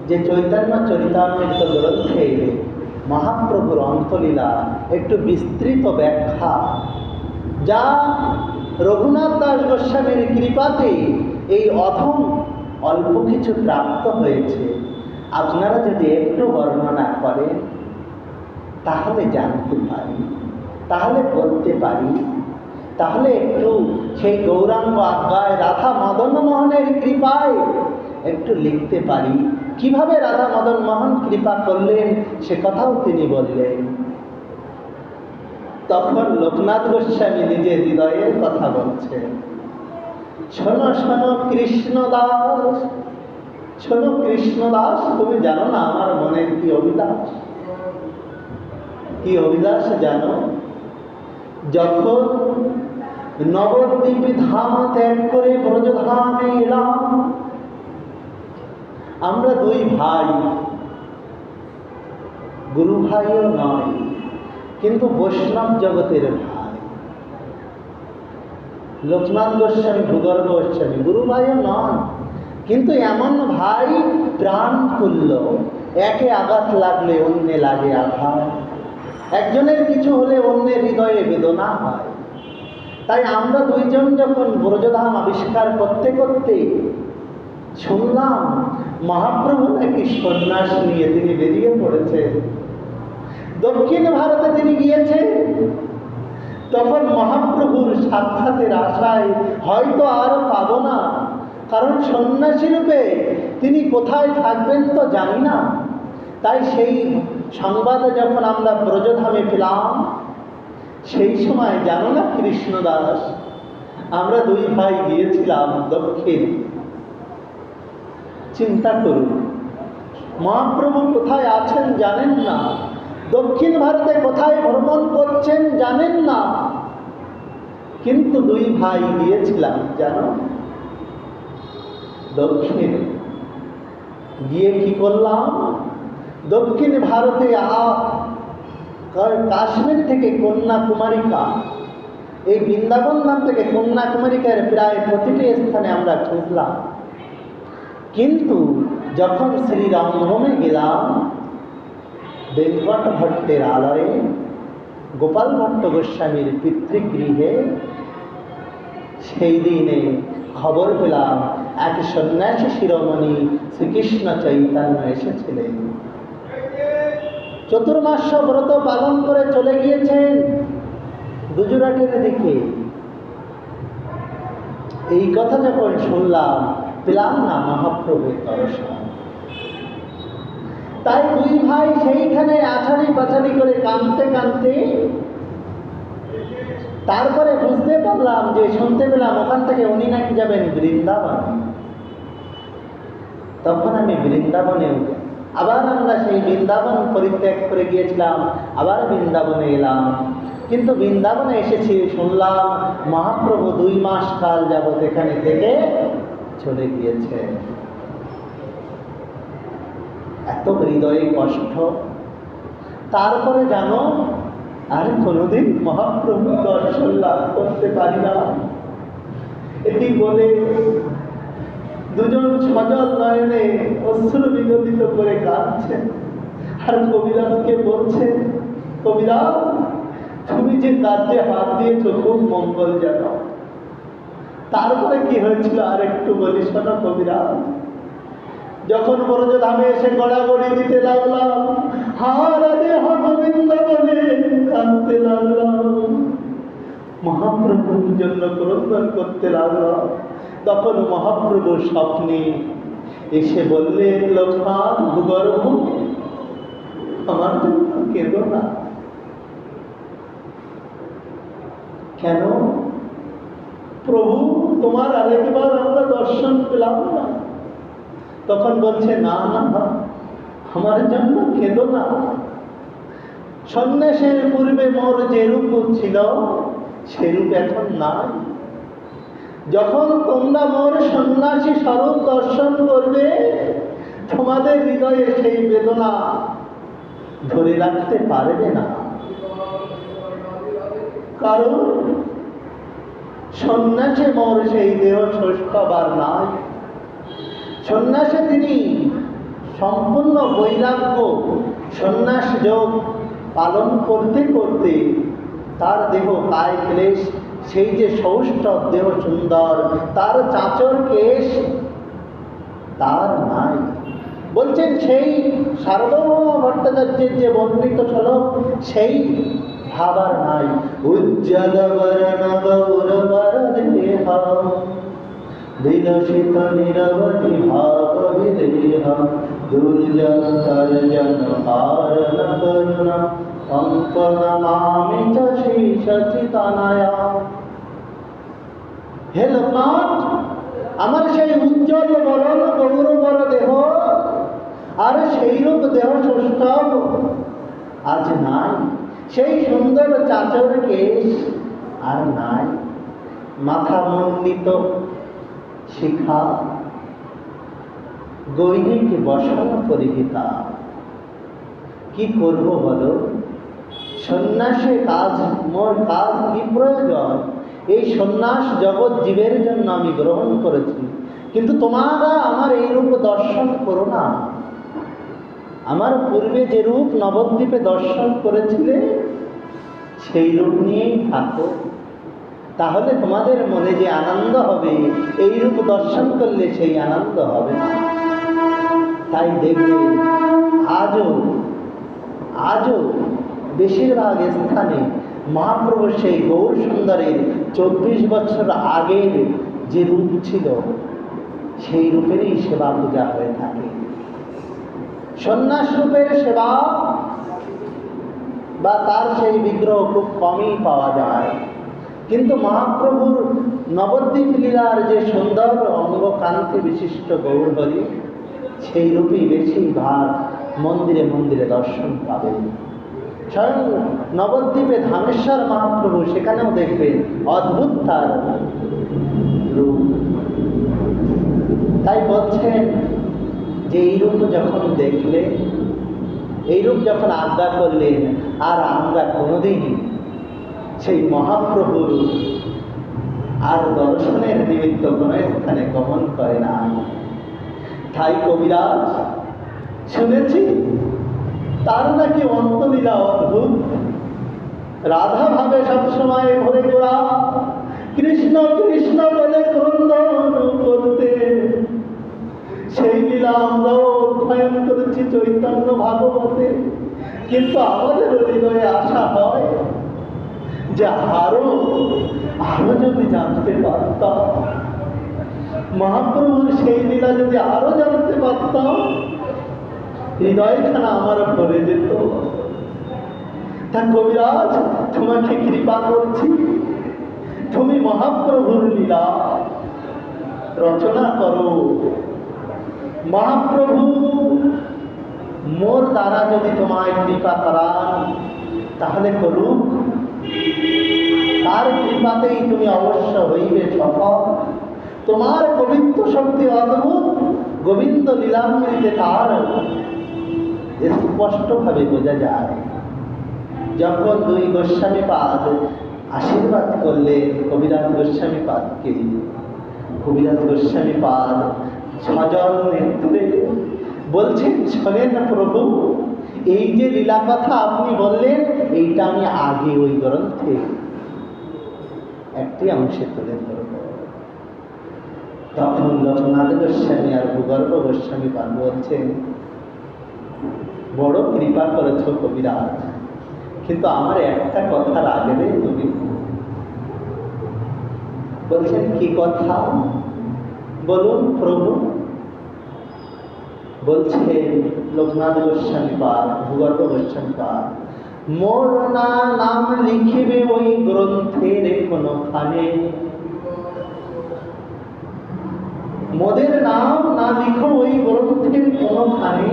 যে চৈতন্য চরিতামৃত গ্রন্থে মহাপ্রভুর অন্তলীলা একটু বিস্তৃত ব্যাখ্যা, যা রঘুনাথ দাস গোস্বামীর কৃপাতে এই অধম অল্প কিছু প্রাপ্ত হয়েছে, আপনারা যদি একটু বর্ণনা করেন তাহলে জানতে পারি, তাহলে বলতে পারি, তাহলে একটু সেই গৌরাঙ্গ আজ্ঞায় রাধা মদন মোহনের কৃপায় একটু লিখতে পারি। কিভাবে রাধা মদন মোহন কৃপা করলেন সে কথাও তিনি বললেন। তখন লোকনাথ গোস্বামী নিজের হৃদয়ের কথা বলছেন, শোনো শোনো কৃষ্ণদাস, শোনো কৃষ্ণদাস, তুমি জানো না আমার মনের কি অভিলাষ। কি অভিলাষ জানো? যখন নবদ্বীপ ধাম ত্যাগ করে ব্রজধামে এলাম, আমরা দুই ভাই, গুরু ভাইও নয়, কিন্তু বৈষ্ণব জগতের ভাই। লোকনাথ গোস্বামী, ভূগর্ভ গোস্বামী গুরু ভাইও নন, কিন্তু এমন ভাই প্রাণ তুল্য, একে আঘাত লাগলে অন্যে লাগে আঘাত, একজনের কিছু হলে অন্যের হৃদয়ে বেদনা হয়। তাই আমরা দুইজন যখন ব্রজধাম আবিষ্কার করতে করতে শুনলাম মহাপ্রভু নাকি সন্ন্যাস নিয়ে তিনি বেরিয়ে পড়েছেন, দক্ষিণ ভারতে তিনি গিয়েছেন, তখন মহাপ্রভুর সাক্ষাতের আশায় হয়তো আর পাব না, কারণ সন্ন্যাসী রূপে তিনি কোথায় থাকবেন তো জানি না। তাই সেই সংবাদ যখন আমরা ব্রজধামে পেলাম, সেই সময় জানো না কৃষ্ণদাস, আমরা দুই ভাই গিয়েছিলাম দক্ষিণ। চিন্তা করুন, মহাপ্রভু কোথায় আছেন জানেন না, দক্ষিণ ভারতে কোথায় ভ্রমণ করছেন জানেন না, কিন্তু দুই ভাই গিয়েছিলাম জানো দক্ষিণ। গিয়ে কি করলাম, দক্ষিণ ভারতে কাশ্মীর থেকে কন্যাকুমারিকা, এই বৃন্দাবন ধাম থেকে কন্যাকুমারিকার প্রায় প্রতিটি স্থানে আমরা খুঁজলাম, কিন্তু যখন শ্রীরামভূমে গেলাম বেঙ্কট ভট্টের আলয়ে, গোপাল ভট্ট গোস্বামীর পিতৃগৃহে, সেই দিনে খবর পেলাম এক সন্ন্যাসী শিরোমণি শ্রীকৃষ্ণ চৈতন্য এসেছিলেন। চতুর্মাস্য ব্রত পালন করে চলে গিয়েছেন গুজরাটের দিকে। এই কথা যখন শুনলাম, পেলাম না মহাপ্রভুর দর্শন। তাই দুই ভাই সেইখানে আছাড়ি পাছাড়ি করে কাঁদতে কাঁদতে তারপরে বুঝতে পারলাম যে, শুনতে পেলাম ওখান থেকে উনি নাকি যাবেন বৃন্দাবন। তখন আমি বৃন্দাবনে আবার আমরা সেই বৃন্দাবন পরিত্যাগ করে গিয়েছিলাম, আবার বৃন্দাবনে এলাম। কিন্তু বৃন্দাবনে এসেছি, শুনলাম মহাপ্রভু 2 মাস কাল যাবৎ এখানে থেকে চলে গিয়েছে। এত হৃদয়ে কষ্ট। তারপরে জানো, আর কোনোদিন মহাপ্রভু দর্শন লাভ করতে পারি না, এটি বলে দুজন সজল নয়নে অশ্রু বিগলিত করে কাঁদছেন। আর কবিরাজকে বলছেন, কবিরাজ তুমি যে কাজে হাত দিয়েছ খুব মঙ্গল জানাও। তারপরে কি হয়েছিল আর একটু বলি শোনো কবিরাজ। যখন ব্রজধামে এসে গড়াগড়ি দিতে লাগলাম, হারাদে গোবিন্দ বলে কাঁদতে লাগলাম, মহাপ্রভুর জন্য ক্রন্দন করতে লাগলাম, তখন মহাপ্রভু স্বপ্নে এসে বললেন, লোকনাথ ভূগর্ভ, আমার জন্য কেঁদো না। কেন প্রভু, তোমার আরেকবার আমরা দর্শন পেলাম না। তখন বলছে, না না, আমার জন্য কেঁদো না। সন্ন্যাসের পূর্বে মোর যে রূপ ছিল সেরূপ এখন নাই। যখন তোমরা মোর সন্ন্যাসী স্বরূপ দর্শন করবে, তোমাদের হৃদয়ে সেই বেদনা ধরে রাখতে পারবে না। কারণ সন্ন্যাসে মোর সেই দেহ ষষ্ঠবার নাই। সন্ন্যাসে তিনি সম্পূর্ণ বৈরাগ্য সন্ন্যাস যোগ পালন করতে করতে তার দেহ কায় ক্লেশ, সেই যে সৌষ্ঠব দেহ সুন্দর, তার চাঁচর কেশ তার নাই। বলছেন সেই সার্বভৌম ভট্টাচার্যের যে বর্ণিত শ্লোক, সেই ভাবার নাই। উজ্জ্বল বরণ গৌরবর দেহ বিলসিত নিরবধি ভাব বিদেহ, দুর্জন তর্জন কারণ করুণ অঙ্কনমামি চ শ্রী সচিতানয়া। হে লোকনাথ, আমার সেই উজ্জ্বল বরণ গৌরবর দেহ আর সেইরূপ দেহ সৌষ্ঠব আজ নাই। সেই সুন্দর চাচর কেশ আর নাই। মাথা মণ্ডিত শিখা, গৈরিক বসন পরিহিতা। কি করব বলো, সন্ন্যাসে কাজ, মোর কাজ কি প্রয়োজন? এই সন্ন্যাস জগৎ জীবের জন্য আমি গ্রহণ করেছি, কিন্তু তোমরা আমার এই রূপ দর্শন করো না। আমার পূর্বে যে রূপ নবদ্বীপে দর্শন করেছিলে সেই রূপ নিয়েই থাকো, তাহলে তোমাদের মনে যে আনন্দ হবে এই রূপ দর্শন করলে সেই আনন্দ হবে না। তাই দেখবে আজও বেশিরভাগ স্থানে মহাপ্রভু সেই গৌর সুন্দরের 24 বছর আগের যে রূপ ছিল সেই রূপেরই সেবা পূজা হয়ে থাকে। সন্ন্যাস রূপের সেবা বা তার সেই বিগ্রহ খুব কমই পাওয়া যায়, কিন্তু মহাপ্রভুর নবদ্বীপ লীলার যে সুন্দর অঙ্গ কান্তি বিশিষ্ট গৌরহরি সেই রূপেই বেশিরভাগ মন্দিরে মন্দিরে দর্শন পাবেন। স্বয়ং নবদ্বীপে ধামেশ্বর মহাপ্রভু, সেখানেও দেখবেন অদ্ভুত তার রূপ। তাই বলছেন যে এই রূপ যখন দেখলে, এই রূপ যখন আজ্ঞা করলেন, আর আমরা কোনোদিন সেই মহাপ্রভুর আর দর্শনের নিমিত্ত কোনো স্থানে গমন করে না। তাই কবিরাজ শুনেছি তার নাকি অন্তলীলা অদ্ভুত, রাধা ভাবে সবসময় ভরে গোড়া, কৃষ্ণ কৃষ্ণ বলে ক্রন্দন করতে। সেই লীলা আমরাও অধ্যয়ন করেছি চৈতন্য ভাগবতে, কিন্তু আমাদের হৃদয়ে আশা হয় যে আরো যদি জানতে পারতাম, মহাপ্রভুর সেই লীলা যদি আরো জানতে পারতাম, হৃদয়খানা আমার ভরে যেত। তা কবিরাজ, তোমাকে কৃপা করছি, তুমি মহাপ্রভুর লীলা রচনা করো। মহাপ্রভু মোর দ্বারা যদি তোমায় কৃপা করান তাহলে করুক, তার কৃপাতেই তুমি অবশ্য হইবে সফল। তোমার কবিত্ব শক্তি অদ্ভুত, গোবিন্দ লীলামৃতে তার স্পষ্টভাবে বোঝা যায়। যখন দুই গোস্বামীপাদ আশীর্বাদ করলেন কবিরাজ গোস্বামীপাদকে, কবিরাজ গোস্বামীপাদ সজল নেত্রে বলছেন, শোনেন না প্রভু, এই যে লীলা কথা আপনি বললেন, এইটা আমি আগে ওই গ্রন্থে একটি অংশে তুলে ধরব। তখন লোকনাথ গোস্বামী আর ভূগর্ভ গোস্বামীপাদ বলছেন, বড় কৃপা করেছ কবিরাজ, কিন্তু আমার একটা কথা রাখবে তুমি। বলছেন, কি কথা বলুন প্রভু? বলছে লোকনাথ গোস্বামীপাদ, ভূগর্ভ গোস্বামীপাদ, মোর না নাম লিখিবে ওই গ্রন্থের কোনখানে। মোদের নাম না লিখো ওই গ্রন্থের কোনখানে,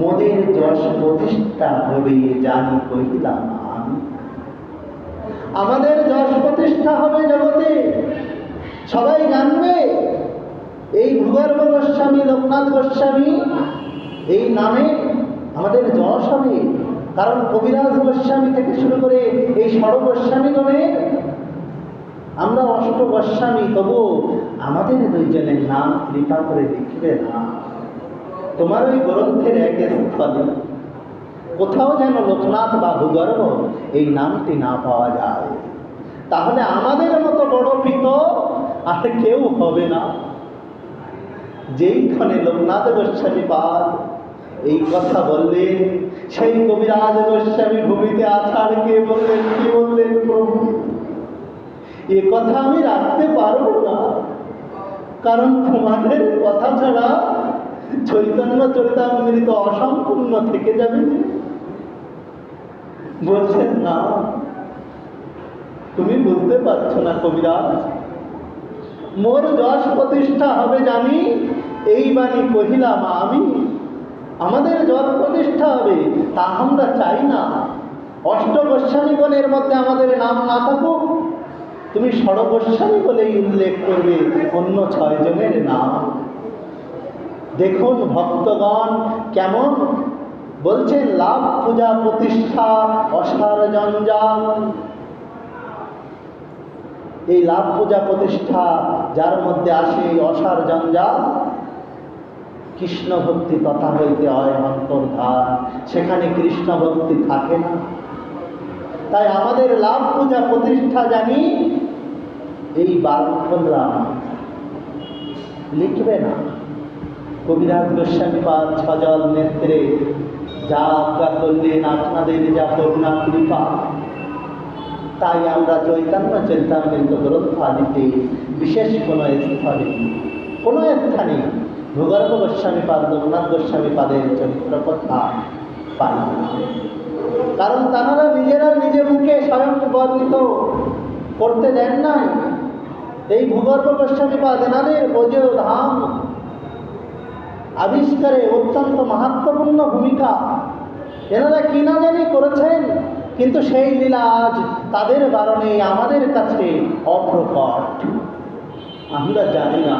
মোদের যশ প্রতিষ্ঠা হবে জানি কহিলাম আমি। আমাদের যশ প্রতিষ্ঠা হবে জগতে, সবাই জানবে এই ভূগর্ভ গোস্বামী লোকনাথ গোস্বামী এই নামে আমাদের যশ হবে। কারণ কবিরাজ গোস্বামী থেকে শুরু করে এই ষড় গোস্বামীগণে আমরা অষ্ট গোস্বামী, তবু আমাদের দুইজনের নাম কৃপা করে লিখবে না। তোমার ওই গ্রন্থের এক স্থলে কোথাও যেন লোকনাথ বা ভূগর্ভ এই নামটি না পাওয়া যায়, তাহলে আমাদের মতো বড় পিত আর কেউ হবে না। যেইখানে লোকনাথ গোস্বামীপাদ এই কথা বললেন, সেই কবিরাজ গোস্বামী ভূমিতে আছাড়কে বললেন, কি বললেন, প্রভু এ কথা আমি রাখতে পারবো না, কারণ তোমাদের কথা ছাড়া চৈতন্য চরিতামৃত অসম্পূর্ণ থেকে যাবে। বলছেন, না তুমি বুঝতে পারছো না কবিরাজ, মোর যশ প্রতিষ্ঠা হবে জানি, এই বাণী কহিলাম আমি। আমাদের যশ প্রতিষ্ঠা হবে তা আমরা চাই না। অষ্ট গোস্বামীগণের মধ্যে আমাদের নাম না থাকুক, তুমি ষড় গোস্বামী বলেই উল্লেখ করবে অন্য 6 জনের নাম। দেখুন ভক্তগণ কেমন বলছেন লাভ পূজা প্রতিষ্ঠা অসার জঞ্জাল। এই লাভ পূজা প্রতিষ্ঠা যার মধ্যে আসে এই অসার জঞ্জাল, কৃষ্ণ ভক্তি তথা হইতে হয় অন্তর্ধান, সেখানে কৃষ্ণ ভক্তি থাকে না। তাই আমাদের লাভ পূজা প্রতিষ্ঠা জানি এই বারণরা লিখবে না। কবিরাজ গোস্বামীপাদ সজল নেত্রে যা আজ্ঞা করলেন আপনাদের যা করুণা কৃপা, তাই আমরা চৈতন্য চৈতন্য গ্রন্থ আদিতে বিশেষ কোনো স্থানে ভূগর্ভ গোস্বামীপাদ রঘুনাথ গোস্বামীপাদের চরিত্র কথা পাই না। কারণ তাঁরা নিজেরা নিজে মুখে স্বয়ং বর্ণিত করতে দেন নাই। এই ভূগর্ভ গোস্বামীপাদ এনাদের অজেয় ধাম আবিষ্কারে অত্যন্ত মাহাত্ম্যপূর্ণ ভূমিকা এনারা কি না জানি করেছেন, কিন্তু সেই লীলা আজ তাদের কারণে আমাদের কাছে অপ্রকট, আমরা জানি না।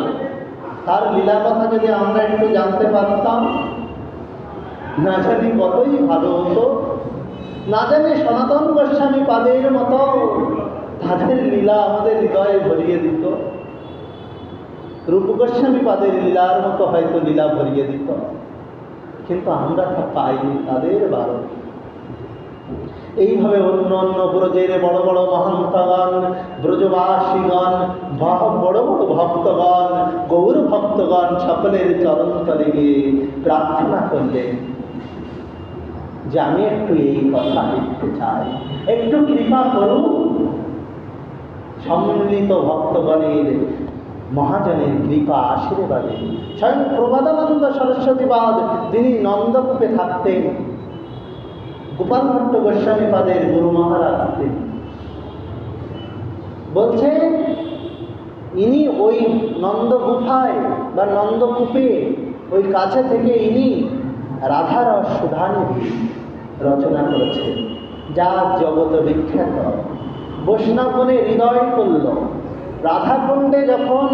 তার লীলা কথা যদি আমরা একটু জানতে পারতাম, না জানি কতই ভালো হতো। না জানি সনাতন গোস্বামী পাদের মতো তাদের লীলা আমাদের হৃদয়ে ভরিয়ে দিত, রূপ গোস্বামী পাদের লীলার মতো হয়তো লীলা ভরিয়ে দিত, কিন্তু আমরা তা পাইনি তাদের বারণ। এইভাবে অন্য অন্য ব্রজের বড় বড় মহান্তগণ, ব্রজবাসীগণ, বড় বড় ভক্তগণ, গৌর ভক্তগণ সকলের চরণ তলে গিয়ে প্রার্থনা করলেন যে আমি একটু এই কথা লিখতে চাই, একটু কৃপা করুন। সম্মিলিত ভক্তগণের মহাজনের কৃপা আশীর্বাদে স্বয়ং প্রবাদানন্দ সরস্বতীবাদ তিনি নন্দকূপে থাকতেন, গোপাল ভট্ট গোস্বামীপাদের গুরু মহারাজ বলছেন ইনি ওই নন্দগুফায় বা নন্দকূপে ওই কাছে থেকে ইনি রাধারস সুধানিধি রচনা করেছেন, যা জগত বিখ্যাত। বৈষ্ণবগণে হৃদয় করল। রাধাকুণ্ডে যখন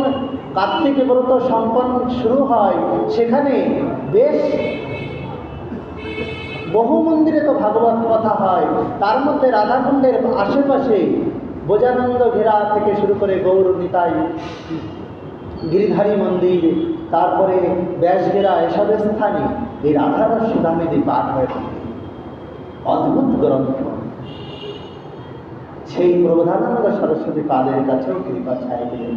কার্তিক ব্রত সম্পন্ন শুরু হয়, সেখানে বেশ বহু মন্দিরে তো ভাগবত কথা হয়, তার মধ্যে রাধাকুণ্ডের আশেপাশে বোজানন্দ ঘেরা থেকে শুরু করে গৌর নিতাই গিরিধারী মন্দির, তারপরে ব্যাসঘেরা, এসব স্থানে এই রাধারস সুধানিধি পাঠ হয়ে থাকে। অদ্ভুত গ্রন্থ। সেই প্রবোধানন্দ সরস্বতী পাদের কাছেও কৃপা চাইলেন,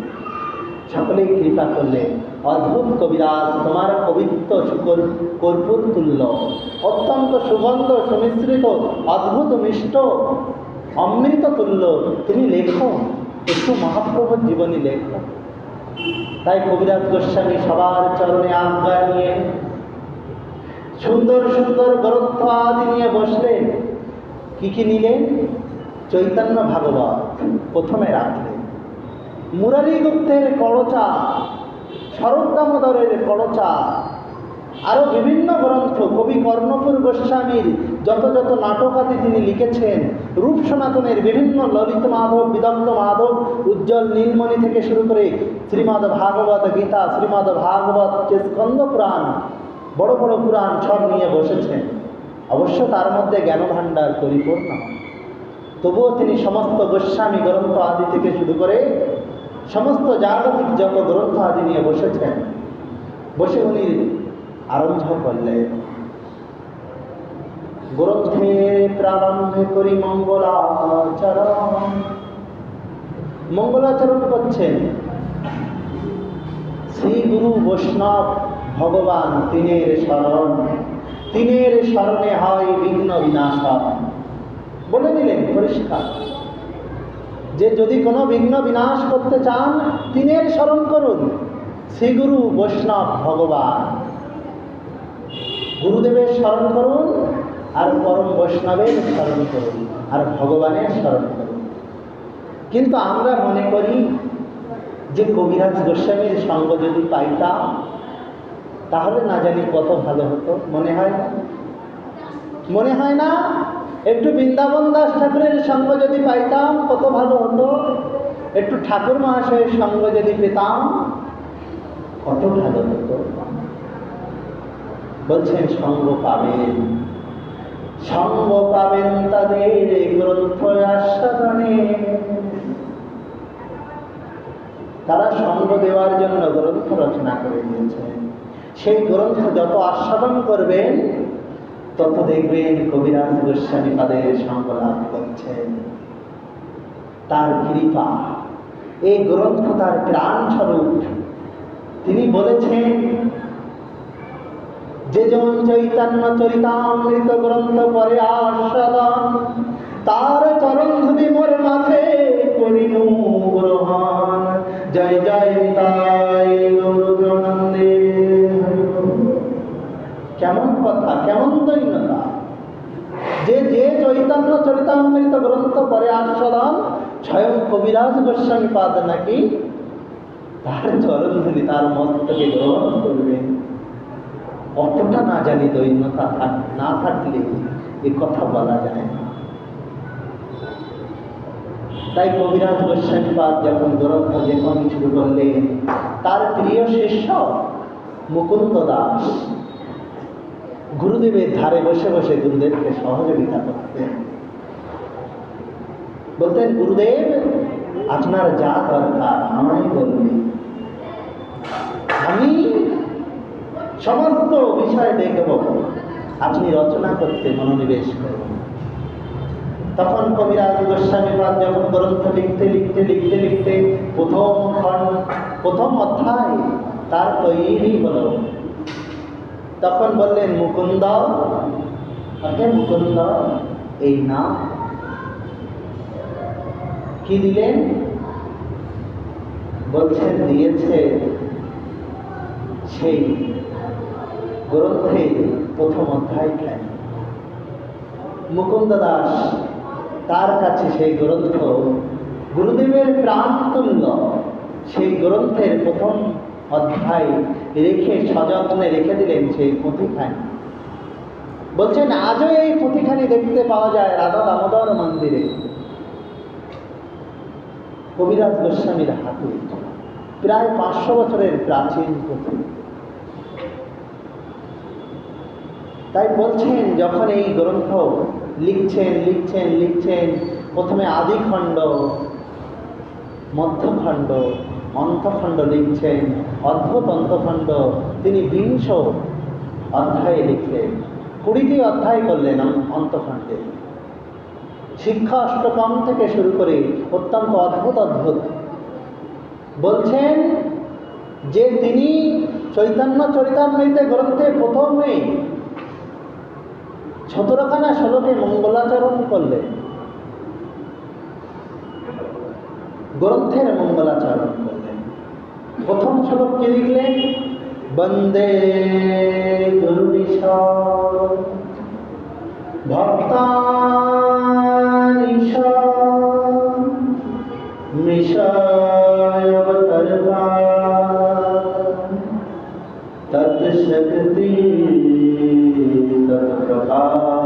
সকলেই কৃপা করলেন। অদ্ভুত কবিরাজ, তোমার পবিত্র কর্পূর তুল্য, অত্যন্ত সুগন্ধ সুমিশ্রিত, অদ্ভুত মিষ্ট অমৃত তুল্য, তুমি লেখো, একটু মহাপ্রভুর জীবনী লেখো। তাই কবিরাজ গোস্বামী সবার চরণে আজ্ঞা নিয়ে সুন্দর সুন্দর গ্রন্থ আদি নিয়ে বসলেন। কি কি নিলেন? চৈতন্য ভাগবত প্রথমে রাখলেন, মুরারি গুপ্তের করচা, শরৎ দামোদরের করচা, আরও বিভিন্ন গ্রন্থ, কবি কর্ণপুর গোস্বামীর যত যত নাটকাদি তিনি লিখেছেন, রূপ সনাতনের বিভিন্ন ললিত মাধব, বিদগ্ধ মাধব, উজ্জ্বল নীলমণি থেকে শুরু করে শ্রীমদ্ ভাগবত গীতা, শ্রীমদ্ ভাগবত, স্কন্দ পুরাণ, বড় বড় পুরাণ সব নিয়ে বসেছেন। অবশ্য তার মধ্যে জ্ঞানভাণ্ডার পরিপূর্ণ, তবুও তিনি সমস্ত গোস্বামী গ্রন্থ আদি থেকে শুরু করে সমস্ত জাগতিক যত গ্রন্থ আদি নিয়ে বসেছেন। বসে উনি আরম্ভ করলেন, গ্রন্থের প্রারম্ভে করি মঙ্গলাচরণ। মঙ্গলাচরণ করছেন শ্রী গুরু বৈষ্ণব ভগবান, তিনের শরণ, তিনের শরণে হয় বিঘ্ন বিনাশ। বলে দিলেন পরিষ্কার যে যদি কোনো বিঘ্ন বিনাশ করতে চান, তিনের স্মরণ করুন, শ্রীগুরু বৈষ্ণব ভগবান। গুরুদেবের স্মরণ করুন, আর পরম বৈষ্ণবের স্মরণ করুন, আর ভগবানের স্মরণ করুন। কিন্তু আমরা মনে করি যে কবিরাজ গোস্বামীর সঙ্গ যদি পাইতাম তাহলে না জানি কত ভালো হতো। মনে হয় না? মনে হয় না? একটু বৃন্দাবন দাস ঠাকুরের সঙ্গ যদি পাইতাম কত ভালো হতো, একটু ঠাকুর মহাশয়ের সঙ্গ যদি পেতাম কত ভালো হতো। বলছেন সঙ্গ পাবেন, সঙ্গ পাবেন তাদের এই গ্রন্থ আস্বাদনে। তারা সঙ্গ দেওয়ার জন্য গ্রন্থ রচনা করে দিয়েছেন। সেই গ্রন্থ যত আস্বাদন করবেন তত দেখবেন কবিরাজ গোস্বামী তাদের সঙ্গ লাভ করছেন। তার কৃপা, এই গ্রন্থ তার প্রাণ স্বরূপ। তিনি বলেছেন, যে জন চৈতন্য চরিতামৃত গ্রন্থ করে আস্বাদন, তার চরণ ধুলি মোর মাথে করিনু গ্রহণ। জয় জয় নিতাই গৌরজনন্দে। কেমন কথা, কেমন দৈন্যতা! যে যে চৈতন্য চরিতামৃত গ্রন্থ করে আস্বাদন, স্বয়ং কবিরাজ গোস্বামী পাদ নাকি তার চরণ ধুলি তার মস্তকে গ্রহণ করবেন। অতটা না জানি দৈন্যতা না থাকলে এ কথা বলা যায় না। তাই কবিরাজ গোস্বামী পাদ যখন গ্রন্থ লেখন শুরু করলেন, তার প্রিয় শিষ্য মুকুন্দ দাস গুরুদেবের ধারে বসে বসে গুরুদেবকে সহযোগিতা করতেন। বলতেন, গুরুদেব আপনার যা দরকার আমায় বলবেন, আমি সমস্ত বিষয় দেখব, আপনি রচনা করতে মনোনিবেশ করুন। তখন কবিরাজ গোস্বামী পাদ যখন গ্রন্থ লিখতে লিখতে লিখতে লিখতে প্রথম অধ্যায় তার তৈরি হল, তখন বললেন, মুকুন্দ, মুকুন্দ এই নাম। কি দিলেন? বলছেন, দিয়েছে সেই গ্রন্থের প্রথম অধ্যায় কেন। মুকুন্দ দাস তার কাছে সেই গ্রন্থ গুরুদেবের প্রাণতুল্য, সেই গ্রন্থের প্রথম অধ্যায় রেখে সযত্নে রেখে দিলেন সেই পুঁথিখানি। বলছেন, আজও এই পুঁথিখানি দেখতে পাওয়া যায় রাধা দামোদর মন্দিরে কবিরাজ গোস্বামীর হাতে। প্রায় 500 বছরের প্রাচীন পুঁথি। তাই বলছেন, যখন এই গ্রন্থ লিখছেন লিখছেন লিখছেন, প্রথমে আদিখণ্ড, মধ্যখণ্ড, অন্তখণ্ড লিখছেন, অদ্ভুত অন্তখণ্ড তিনি 20 অধ্যায়ে লিখলেন। 20টি অধ্যায় করলেন অন্তখণ্ডে। শিক্ষা অষ্টকম থেকে শুরু করে অত্যন্ত অদ্ভুত অদ্ভুত। বলছেন যে তিনি চৈতন্য চরিতামৃত গ্রন্থে প্রথমে 17খানা শ্লোকে মঙ্গলাচরণ করলেন, গ্রন্থের মঙ্গলাচরণ করলেন। প্রথম শ্লোক কি লিখলেন? বন্দে গুরুনিশ ভক্তানিশ মিশায়বতর্বা তৎশক্তি তৎপ্রকাশঞ্চ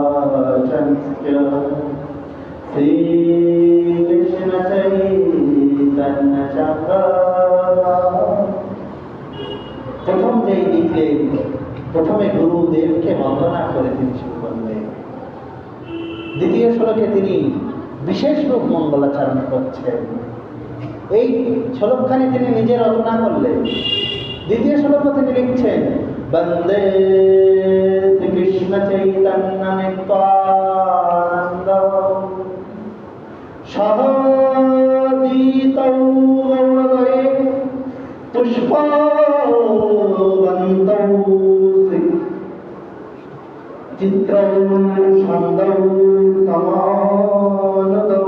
শ্রীকৃষ্ণ চৈতন্য চক্র। প্রথম যেই লিখলেন, প্রথমে গুরুদেবকে বন্দনা করে তিনি শুরু করলেন। দ্বিতীয় শ্লোকে তিনি বিশেষ রূপ মঙ্গলাচরণ করছেন। এই শ্লোকখানি তিনি নিজে রচনা করলেন। দ্বিতীয় শ্লোকে তিনি লিখছেন, বন্দে শ্রীকৃষ্ণ চৈতন্য নিত্যানন্দ সহদিতৌ গৌরদয়ে পুষ্পবন্তৌ চিত্রৌ ছন্দৌ তমানদৌ।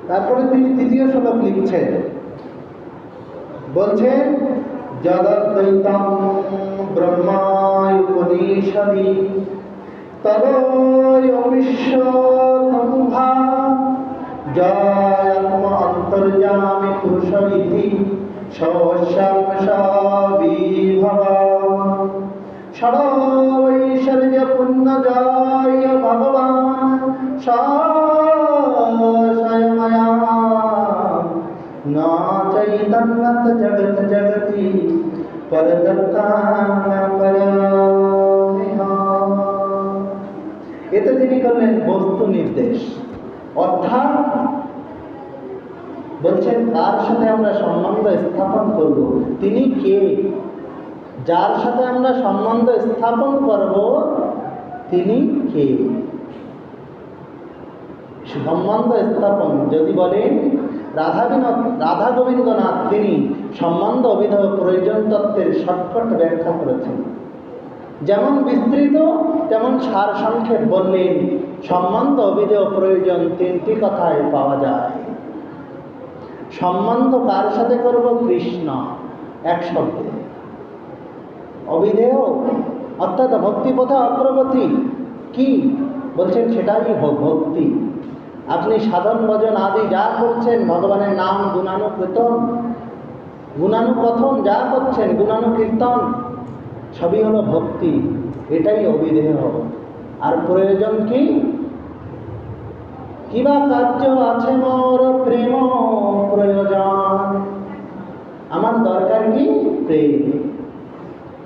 তারপরে তিনি তৃতীয় শ্লোক লিখছেন, বলছেন, যদদ্বৈতং ব্রহ্মায়ুপনিষদি তদয়বিশ্বতম্ভা জয়াত্মা অন্তর্যামী পুরুষ ইতি সবিভব ষড়ৈশ্বর্য পুণ্য জয় ভগবান স্বয়ময়া ন চৈতন্যত জগৎ জগতি এতে তিনি করলেন বস্তু নির্দেশ, অর্থাৎ বলছেন কার সাথে আমরা সম্বন্ধ স্থাপন করব, তিনি কে, যার সাথে আমরা সম্বন্ধ স্থাপন করব তিনি কে। সম্বন্ধ স্থাপন যদি বলেন রাধা গোবিন্দনাথ তিনি সম্বন্ধ অভিধেয় প্রয়োজন তত্ত্বের শর্টকাট ব্যাখ্যা করেছেন। যেমন বিস্তৃত তেমন সার সংক্ষেপ বললেন সম্বন্ধ অভিধেয় প্রয়োজন তিনটি কথায় পাওয়া যায়। সম্বন্ধ কার সাথে করব? কৃষ্ণ, এক শব্দে। অভিধেয় অর্থাৎ ভক্তিপথে অগ্রগতি কি বলছেন, সেটাই ভক্তি। আপনি সাধন ভজন আদি যা করছেন, ভগবানের নাম গুণানুকীর্তন গুণানুকথন যা করছেন, গুণানুকীর্তন সবই হলো ভক্তি, এটাই অভিধেয়। আর প্রয়োজন কি? কিবা কার্য আছে মোর প্রেম প্রয়োজন, আমার দরকার কি? প্রেম,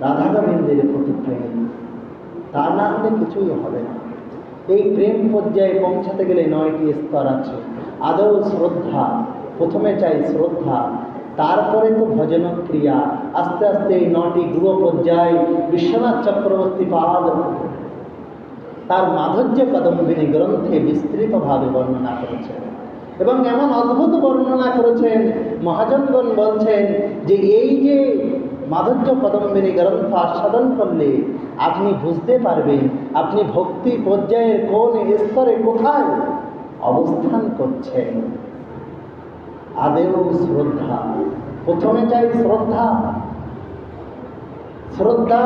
রাধা গোবিন্দের প্রতি প্রেম, তা না হলে কিছুই হবে না। এই প্রেম পর্যায়ে পৌঁছাতে গেলে 9টি স্তর আছে। আদৌ শ্রদ্ধা, প্রথমে চাই শ্রদ্ধা, তারপরে তো ভজন ক্রিয়া, আস্তে আস্তে এই 9টি গুরু পর্যায় বিশ্বনাথ চক্রবর্তী পাদ তার মাধুর্য কদম্বিনী গ্রন্থে বিস্তৃতভাবে বর্ণনা করেছেন এবং এমন অদ্ভুত বর্ণনা করেছেন, মহাজনগণ বলছেন যে এই যে মাধুর্য কদম্বিনী গ্রন্থ আস্বাদন করলে আপনি বুঝতে পারবেন আপনি ভক্তি পর্যায়ের কোন স্তরে কোথায় অবস্থান করছেন। আদেও শ্রদ্ধা, প্রথমে চাই শ্রদ্ধা। শ্রদ্ধা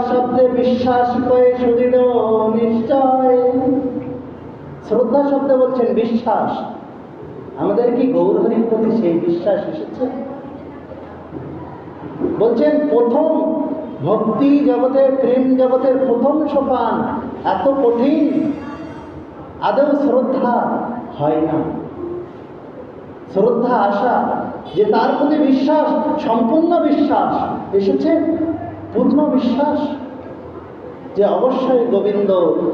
শব্দে বিশ্বাস করে সুদৃঢ় নিশ্চয়। শ্রদ্ধা শব্দে বলছেন বিশ্বাস। আমাদের কি গৌরহরির প্রতি সেই বিশ্বাস এসেছে? বলছেন প্রথম ভক্তি জগতের, প্রেম জগতের প্রথম সোপান এত কঠিন, আদৌ শ্রদ্ধা হয় না। শ্রদ্ধা আসা যে তার প্রতি বিশ্বাস, সম্পূর্ণ বিশ্বাস এসেছে, পূর্ণ বিশ্বাস যে অবশ্যই গোবিন্দ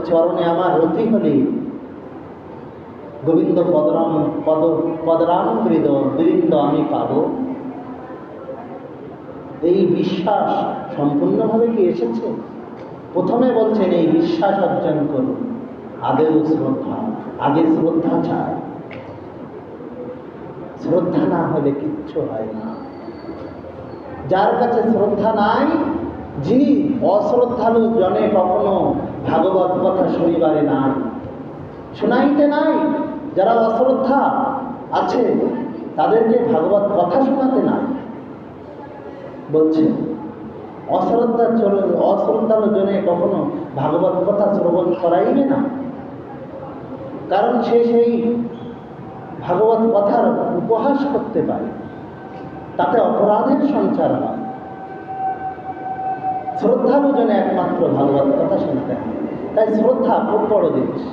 চরণে আমার রতি হলে গোবিন্দ পদরাম বৃন্দ আমি পাব। এই বিশ্বাস সম্পূর্ণভাবে কি এসেছে? প্রথমে বলছেন এই বিশ্বাস অর্জন করুন, আদেও শ্রদ্ধা, আগে শ্রদ্ধা চায়। শ্রদ্ধা না হলে কিচ্ছু হয় না। যার কাছে শ্রদ্ধা নাই, যিনি অশ্রদ্ধালু জনে কখনো ভাগবত কথা শুনিবারে নাই, শোনাইতে নাই। যারা অশ্রদ্ধা আছে তাদেরকে ভাগবত কথা শোনাতে নাই। বলছে অশ্রদ্ধালু জনে কখনো ভাগবত কথা শ্রবণ করাইবে না, কারণ সে সেই ভাগবত কথার উপহাস করতে পারে, তাতে অপরাধের সঞ্চার হয়। শ্রদ্ধালু জনে একমাত্র ভাগবত কথা শুনতে হয়। তাই শ্রদ্ধা খুব বড় জিনিস।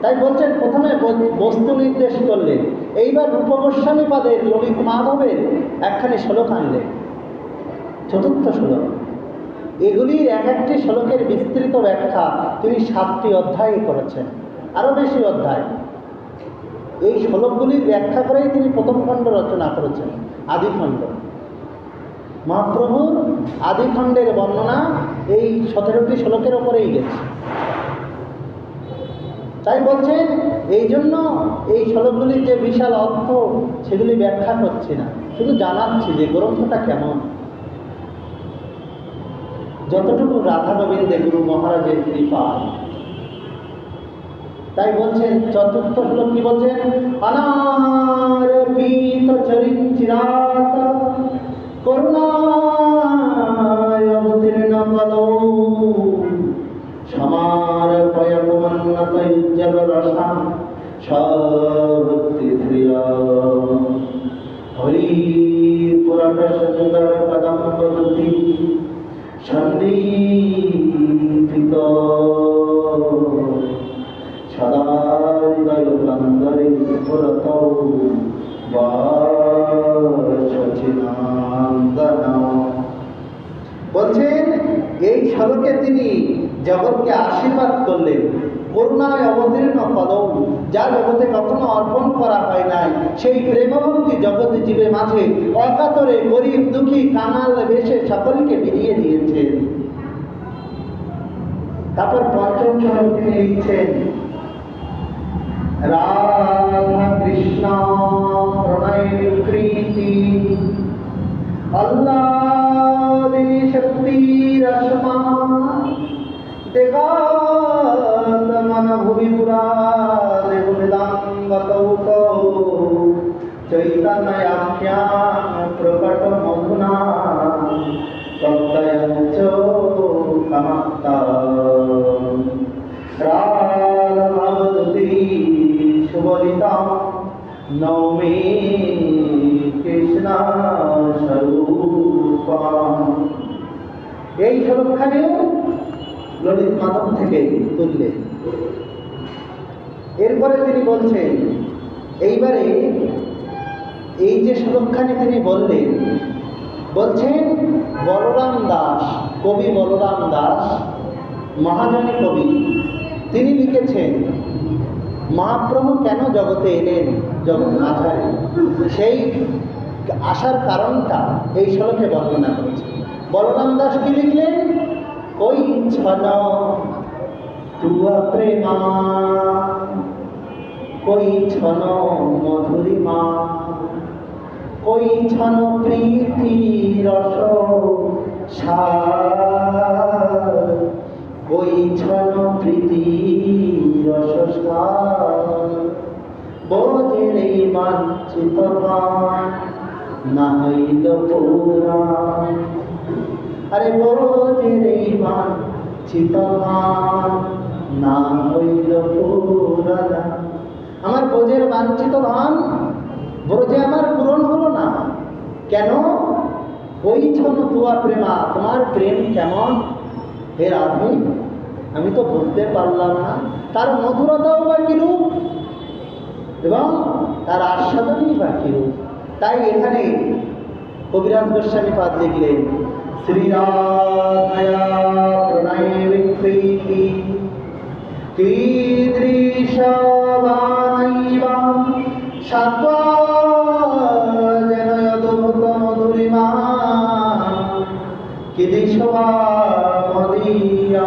তাই বলছেন প্রথমে বস্তু নির্দেশ করলেন, এইবার রূপগোস্বামী পাদের ললিত মাধবের একখানি শ্লোক আনলেন, চতুর্থ শ্লোক। এগুলির এক একটি শ্লোকের বিস্তৃত ব্যাখ্যা তিনি 7টি অধ্যায়ে করেছেন, আরও বেশি অধ্যায়। এই শ্লোকগুলির ব্যাখ্যা করেই তিনি প্রথম খণ্ড রচনা করেছেন, আদিখণ্ড। মহাপ্রভুর আদিখণ্ডের বর্ণনা এই 17টি শ্লোকের ওপরেই গেছে। তাই বলছেন এই জন্য এই শ্লোকগুলির যে বিশাল অর্থ সেগুলি ব্যাখ্যা করছি না, শুধু জানাচ্ছি যে গ্রন্থটা কেমন, যতটুকু রাধা গোবিন্দে গুরু মহারাজের কৃপা। তাই বলছেন চতুর্থ শ্লোক কি বলছেন, অনারপিত চরিচিরাত করুণায় অবতীর্ণ কলৌ সমারপয়তমন্নত উজ্জ্বল রসাম পুরাট সুন্দর কদম্বী সন্দীপিত সদা হৃদয় প্রান্তরে পুরত সচিনন্দন। বলছেন এই শ্লোকে তিনি জগৎকে আশীর্বাদ করলেন। করুণায় অবতীর্ণ কদম, যা জগতে কখনো অর্পণ করা হয় নাই, সেই প্রেমভক্তি জগতে জীবের মাঝে অকাতরে গরিব দুঃখী কাঙাল বেশে সকলকে বিলিয়ে দিয়েছেন। তারপর পঞ্চম শ্লোক তিনি লিখছেন, রাধা কৃষ্ণ প্রণয় কৃতি আল্লাহ শক্তি রসমা দেগাত মন ভুবি পুরা দেবদাঙ্গত চৈতন্যাখ্যা প্রকট মধুনা তত্তয়ঞ্চ কামাত্তা রাধা সুবলিতা নৌমি কৃষ্ণ স্বরূপা। এই শ্লোকখানেও ললিত মাধব থেকে তুললেন। এরপরে তিনি বলছেন, এইবারে এই যে শ্লোকখানে তিনি বললেন, বলছেন বলরাম দাস, কবি বলরাম দাস মহাজনী কবি, তিনি লিখেছেন মহাপ্রভু কেন জগতে এলেন জগৎ মাঝারে, সেই আসার কারণটা এই শ্লোকে বর্ণনা করেছেন। বলরাম দাস কি লিখলেন, কই ছন তুয়া প্রেমা কই ছন মধুরিমা কই ছন প্রীতি রস সার কই ছন প্রীতি রস সার বোঝের এই বাঞ্ছিত না হইল পুরা। আরে বোঝের এই বাঞ্ছিত না হইল পুরা। আমার বোঝের বাঞ্ছিত ধান ব্রজে আমার পূরণ হলো না কেন? ওই ছন তুয়া প্রেমা, তোমার প্রেম কেমন হে রাধে, আমি তো বুঝতে পারলাম না। তার মধুরতাও বা কিরূপ এবং তার আস্বাদনই বা কিরূপ। তাই এখানে কবিরাজ গোস্বামী পাদ লিখলেন, শ্রীরাধয়া প্রণয় বিকৃতি কীদৃশবানৈবা সাত্ত্বা যেন অদ্ভুত মধুরিমা কীদৃশবা মদীয়া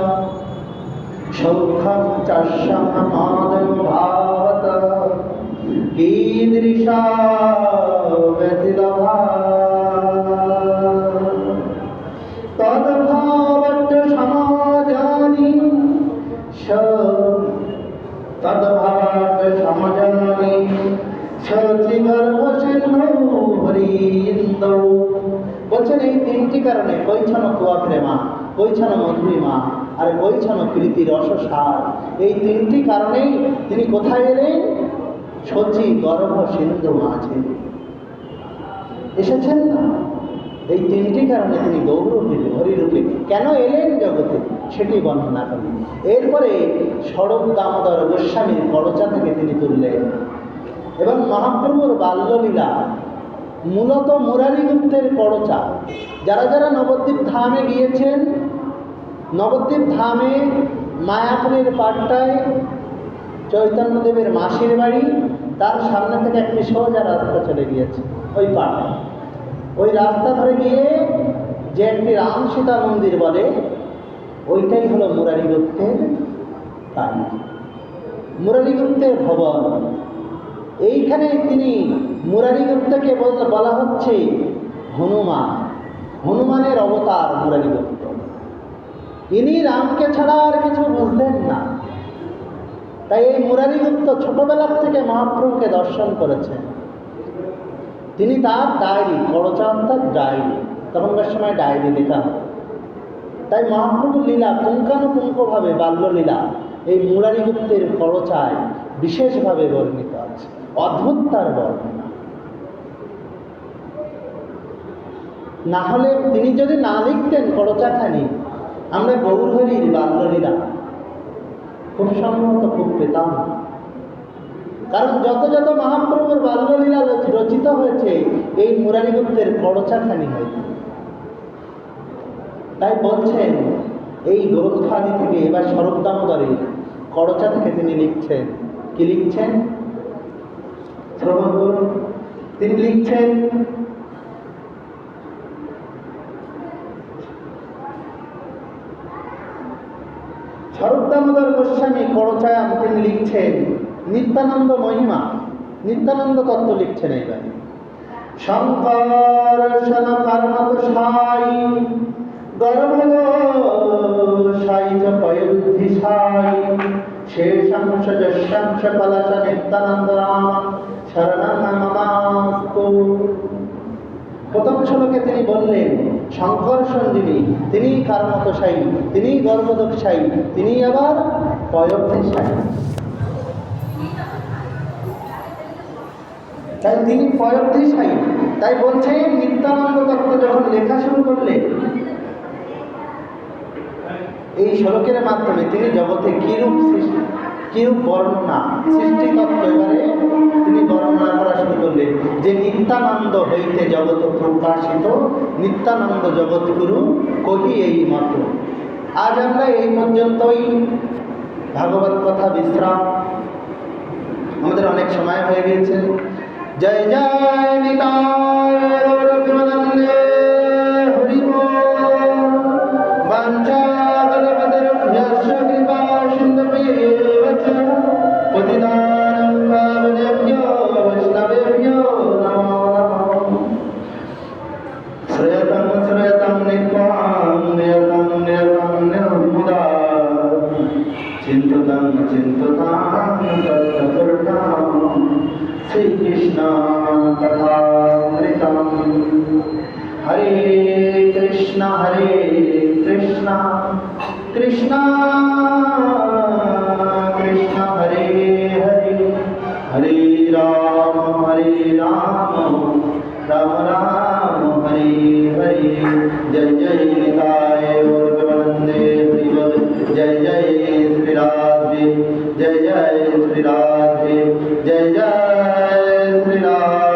সৌখ্যম চাস্যম মাদং ভাবত কীদৃশা ব্যতিলভা তদ্ভাবত্য সমাজানি তদ্ভাবত্য সমাজানি সচিগর্ভসিন্ধৌ হরিন্দৌ। বলছেন এই তিনটি কারণে, কৈছন তুয়া প্রেমা, কৈছন মধুরিমা আর কৈছন প্রীতি রসসার, এই তিনটি কারণেই তিনি কোথায় এলেন? সচি গর্ভ সিন্ধু মাঝে এসেছেন না। এই তিনটি কারণে তিনি গৌরবী হরিরূপে কেন এলেন জগতে সেটি বর্ণনা করেন। এরপরে স্বরূপ দামোদর গোস্বামীর করচা থেকে তিনি তুললেন এবং মহাপ্রভুর বাল্যলীলা, মূলত মুরারি গুপ্তের করচা। যারা যারা নবদ্বীপ ধামে গিয়েছেন, নবদ্বীপ ধামে মায়াপুরের পাটটায় চৈতন্যদেবের মাসির বাড়ি, তার সামনে থেকে একটি সোজা রাস্তা চলে গিয়েছে ওই পাট। ওই রাস্তা ধরে গিয়ে যে একটি রাম সীতা মন্দির বলে, ওইটাই হলো মুরারি গুপ্তের বাড়ি, মুরারি গুপ্তের ভবন। এইখানে তিনি মুরারি গুপ্তকে বলা হচ্ছে হনুমান, হনুমানের অবতার মুরারি গুপ্ত। ইনি রামকে ছাড়া আর কিছু বুঝলেন না। তাই এই মুরারি গুপ্ত ছোটবেলার থেকে মহাপ্রভুকে দর্শন করেছেন। তিনি তার ডায়েরি, করচান্তার ডায়েরি, তখনকার সময় ডায়েরি লেখা হয়। তাই মহাপ্রভুর লীলা পুঙ্খানুপুঙ্খভাবে, বাল্যলীলা এই মুরারি গুপ্তের করচায় বিশেষভাবে বর্ণিত আছে। অদ্ভুত তার বর্ণনা। না হলে তিনি যদি না লিখতেন করচাখানি, আমরা গৌরহরির বাল্যলীলা খুব সম্ভবত খুব পেতাম। কারণ যত যত মহাপ্রভুর বাল্যলীলা রচিত হয়েছে এই মুরারিগুপ্তের করচাখানি হয়েছে। তাই বলছেন এই গ্রন্থাদি থেকে এবার স্বরূপ দামোদরের করচা থেকে তিনি লিখছেন। কি লিখছেন শ্রবণ করুন। তিনি লিখছেন, স্বরূপ দামোদর গোস্বামী করচায়াম তিনি লিখছেন নিত্যানন্দ মহিমা, নিত্যানন্দ তত্ত্ব লিখছেন। এইবার শঙ্কর সনকারমত সাই গর্ভ সাই পয়োধি সাই শেষাংশ যশাংশ কলশ নিত্যানন্দ রাম শরণং মমাস্তু। প্রথম শ্লোকে তিনি বললেন শঙ্কর সঞ্জীবী, তিনি কারমতসাই, তিনি গর্ভদোষাই, তিনি আবার পয়োধি। তাই তিনি পয়োধি। তাই বলছে নিত্যানন্দ তত্ত্ব যখন লেখা শুরু করলেন এই শ্লোকের মাধ্যমে তিনি জগতে কিরূপ সৃষ্টি, কিরূপ বর্ণনা সৃষ্টিতত্ত্ব এবারে তিনি বর্ণনা করা শুরু করলেন যে নিত্যানন্দ হইতে জগৎ প্রকাশিত, নিত্যানন্দ জগৎগুরু কহি এই মত। আজ আমরা এই পর্যন্তই ভাগবত কথা বিশ্রাম, আমাদের অনেক সময় হয়ে গিয়েছে। জয় জয় নিতাই গৌর প্রেমানন্দে হরি বল। বাঞ্ছা কল্পতরুভ্যশ্চ কৃপা সিন্ধুভ্যেব চ পতিতানাং পাবনেভ্যো বৈষ্ণবেভ্যো নমো নমঃ। শ্রয়তাং শ্রয়তাং নিত্যাং নিয়তাং নিয়তাং নির্মুদা চিন্ততাং চিন্ততাং তত্ত্বতুর্টাং শ্রীকৃষ্ণ কথামৃতম। হরে কৃষ্ণ কৃষ্ণ কৃষ্ণ হরে হরে, হরে রাম রাম রাম হরে হরে। জয় জয় নিতাই গৌর প্রেমানন্দে হরি বল। জয় জয় শ্রী রাধে, জয় জয় শ্রী রাধে, জয় জয় শ্রী রাধে।